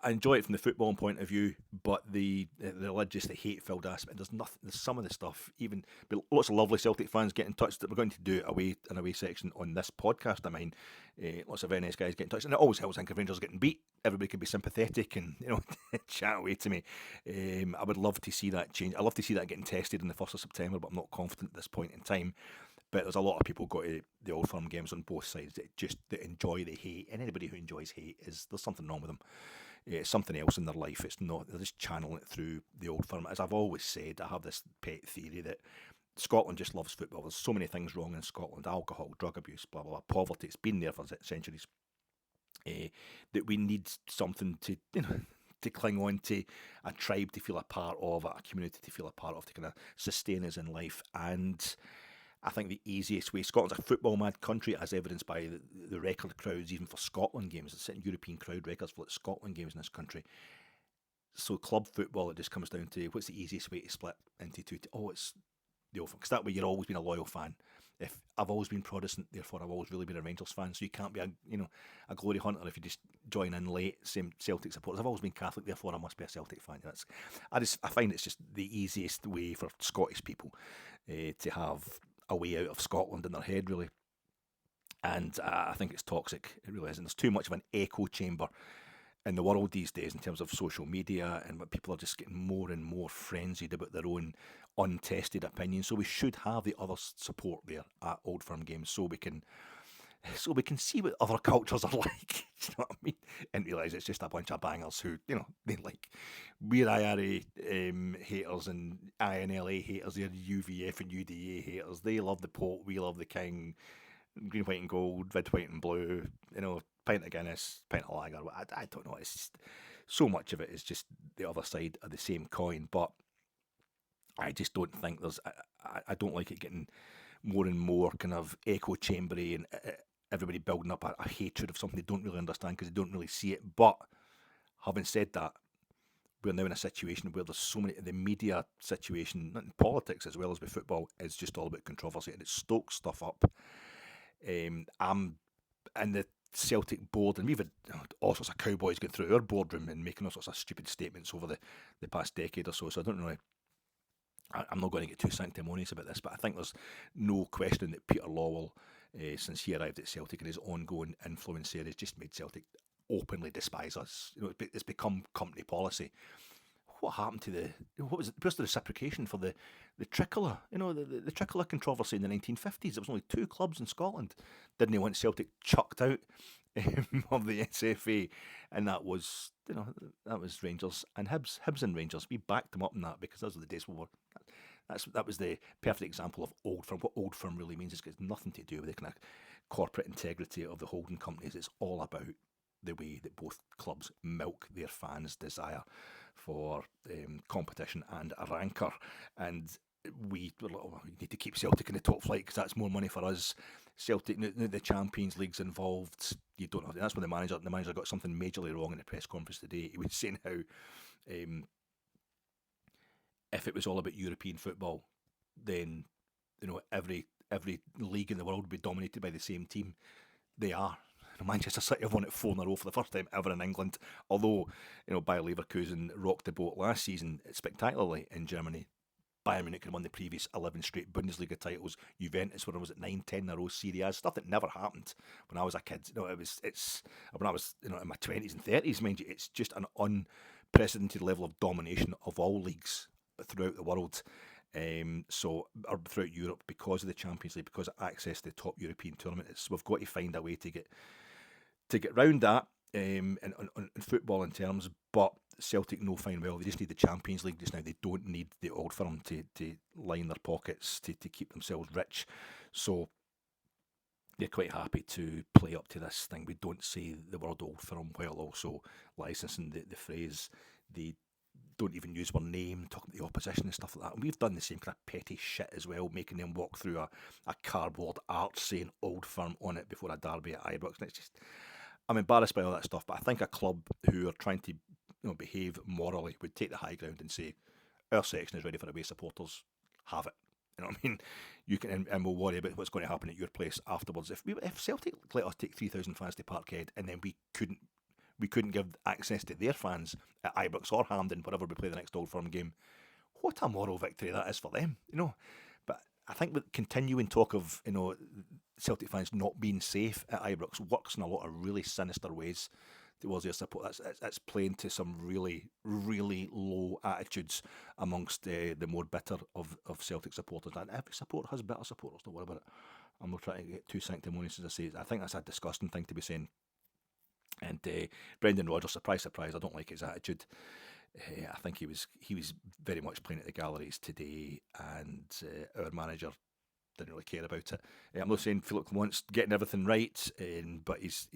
I enjoy it from the footballing point of view, but the religious, the hate-filled aspect, there's some of the stuff, even but lots of lovely Celtic fans get in touch that we're going to do an away section on this podcast. I mean, lots of NS guys get in touch, and it always helps. I think if Rangers getting beat, everybody can be sympathetic and chat away to me. I would love to see that change. I'd love to see that getting tested on the 1st of September, but I'm not confident at this point in time. But there's a lot of people go to the Old Firm games on both sides that enjoy the hate, and anybody who enjoys hate there's something wrong with them. It's something else in their life. It's not, they're just channeling it through the Old Firm. As I've always said, I have this pet theory that Scotland just loves football. There's so many things wrong in Scotland: alcohol, drug abuse, blah blah blah, poverty. It's been there for centuries. That we need something to to cling on to, a tribe to feel a part of, a community to feel a part of, to kind of sustain us in life. And I think the easiest way, Scotland's a football mad country, as evidenced by the record crowds, even for Scotland games. It's setting European crowd records for Scotland games in this country. So club football, it just comes down to what's the easiest way to split into two. It's the Old Firm, because that way you're always been a loyal fan. If I've always been Protestant, therefore I've always really been a Rangers fan. So you can't be a glory hunter if you just join in late. Same Celtic supporters. I've always been Catholic, therefore I must be a Celtic fan. I find it's just the easiest way for Scottish people to have a way out of Scotland in their head, really. And I think it's toxic. It really is. And there's too much of an echo chamber in the world these days in terms of social media, and people are just getting more and more frenzied about their own untested opinions. So we should have the other support there at Old Firm games, so we can see what other cultures are like. You know what I mean? And realise it's just a bunch of bangers who, they like, we're IRA haters and INLA haters, they're UVF and UDA haters. They love the Pope, we love the King, green, white and gold, red, white and blue, pint of Guinness, pint of lager. I don't know, it's just, so much of it is just the other side of the same coin. But I just don't think I don't like it getting more and more kind of echo chambery and everybody building up a hatred of something they don't really understand because they don't really see it. But having said that, we're now in a situation where there's so many, the media situation, not in politics as well as with football, is just all about controversy, and it stokes stuff up. I'm in the Celtic board, and we've had all sorts of cowboys going through our boardroom and making all sorts of stupid statements over the past decade or so. So I don't really, I'm not going to get too sanctimonious about this, but I think there's no question that Peter Lawwell, since he arrived at Celtic and his ongoing influence there, has just made Celtic openly despise us. It's become company policy. What happened to where's the reciprocation for the tricolour? The tricolour controversy in the 1950s. There was only 2 clubs in Scotland. Didn't they want Celtic chucked out of the SFA? And that was, that was Rangers and Hibs. Hibs and Rangers. We backed them up in that because those are the days we were. That was the perfect example of Old Firm. What Old Firm really means is it's nothing to do with the kind of corporate integrity of the holding companies. It's all about the way that both clubs milk their fans' desire for competition and a rancour. And we need to keep Celtic in the top flight because that's more money for us. Celtic, the Champions League's involved. You don't know. That's when the manager got something majorly wrong in the press conference today. He was saying how if it was all about European football, then every league in the world would be dominated by the same team. They are. Manchester City have won it 4 in a row for the first time ever in England. Although, Bayer Leverkusen rocked the boat last season spectacularly in Germany. Bayern Munich had won the previous 11 straight Bundesliga titles. Juventus when I was at 9-10 in a row. Serie A, stuff that never happened when I was a kid. When I was in my 20s and 30s, mind you. It's just an unprecedented level of domination of all leagues throughout the world. Or throughout Europe, because of the Champions League, because of access to the top European tournament. We've got to find a way to get round that in football in terms. But Celtic know fine well they just need the Champions League just now. They don't need the Old Firm to line their pockets to keep themselves rich. So they're quite happy to play up to this thing. We don't say the word Old Firm while also licensing the phrase. They don't even use our name, talking about the opposition and stuff like that. And we've done the same kind of petty shit as well, making them walk through a cardboard arch saying Old Firm on it before a derby at Ibrox. And it's just, I'm embarrassed by all that stuff, but I think a club who are trying to behave morally would take the high ground and say, our section is ready for away supporters, have it. You know what I mean? You can, and we'll worry about what's going to happen at your place afterwards. If Celtic let us take 3,000 fans to Parkhead and then we couldn't give access to their fans at Ibrox or Hampden, wherever we play the next Old Firm game, what a moral victory that is for them, But I think with continuing talk of, Celtic fans not being safe at Ibrox works in a lot of really sinister ways towards their support. That's playing to some really, really low attitudes amongst the more bitter of Celtic supporters. And every supporter has bitter supporters, don't worry about it. I'm not trying to get too sanctimonious as I say. I think that's a disgusting thing to be saying. And Brendan Rodgers, surprise, I don't like his attitude. I think he was very much playing at the galleries today, and our manager didn't really care about it. I'm not saying Philip Clement's getting everything right, but he's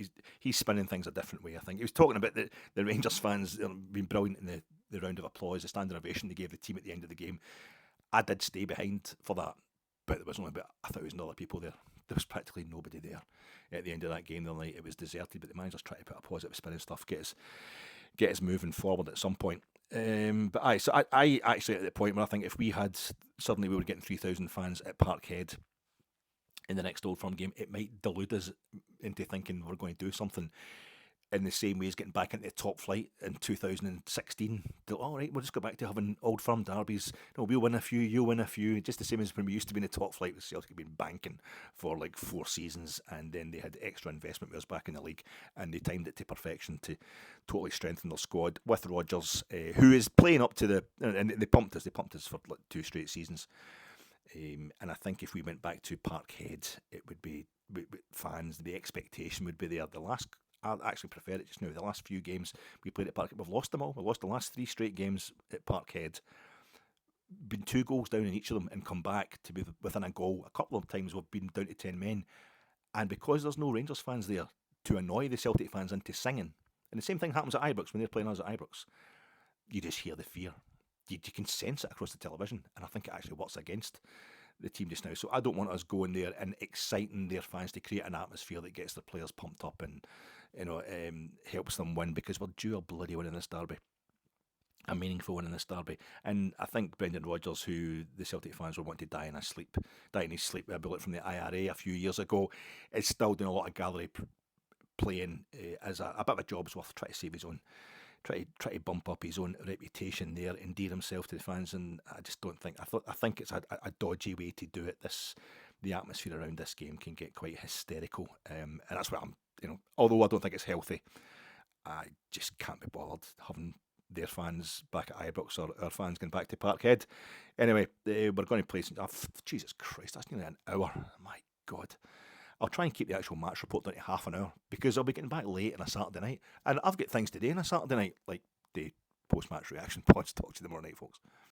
spinning things a different way. I think he was talking about the Rangers fans being brilliant in the round of applause, the standing ovation they gave the team at the end of the game. I did stay behind for that, but there was only about 1,000 other people there. There was practically nobody there at the end of that game the night. It was deserted, but the manager's trying to put a positive spin and stuff, get us moving forward at some point. But I actually at the point where I think if we had suddenly we were getting 3,000 fans at Parkhead in the next Old Firm game, it might delude us into thinking we're going to do something in the same way as getting back into the top flight in 2016. All right, we'll just go back to having Old Firm derbies. We'll win a few, you'll win a few. Just the same as when we used to be in the top flight with Celtic had been banking for like 4 seasons, and then they had extra investment with us back in the league, and they timed it to perfection to totally strengthen their squad with Rodgers, who is playing up to and they pumped us for like 2 straight seasons. And I think if we went back to Parkhead, it would be fans. The expectation would be there. I actually prefer it just now. The last few games we played at Parkhead, we've lost them all. We've lost the last 3 straight games at Parkhead. Been 2 goals down in each of them and come back to be within a goal. A couple of times we've been down to 10 men. And because there's no Rangers fans there to annoy the Celtic fans into singing, and the same thing happens at Ibrox when they're playing us at Ibrox, you just hear the fear. You can sense it across the television, and I think it actually works against the team just now. So I don't want us going there and exciting their fans to create an atmosphere that gets their players pumped up and helps them win, because we're due a bloody win in this derby, a meaningful win in this derby. And I think Brendan Rodgers, who the Celtic fans were wanting to die in his sleep with a bullet from the IRA a few years ago, is still doing a lot of gallery playing as a bit of a job's worth, trying to save his own. Try to bump up his own reputation there, endear himself to the fans, and I just don't think. I think it's a dodgy way to do it. The atmosphere around this game can get quite hysterical, and that's what I'm. Although I don't think it's healthy, I just can't be bothered having their fans back at Ibrox or our fans going back to Parkhead. Anyway, we're going to play. Jesus Christ, that's nearly an hour. My God. I'll try and keep the actual match report down to half an hour, because I'll be getting back late on a Saturday night, and I've got things to do on a Saturday night, like the post-match reaction pods. Talk to you tomorrow night, folks.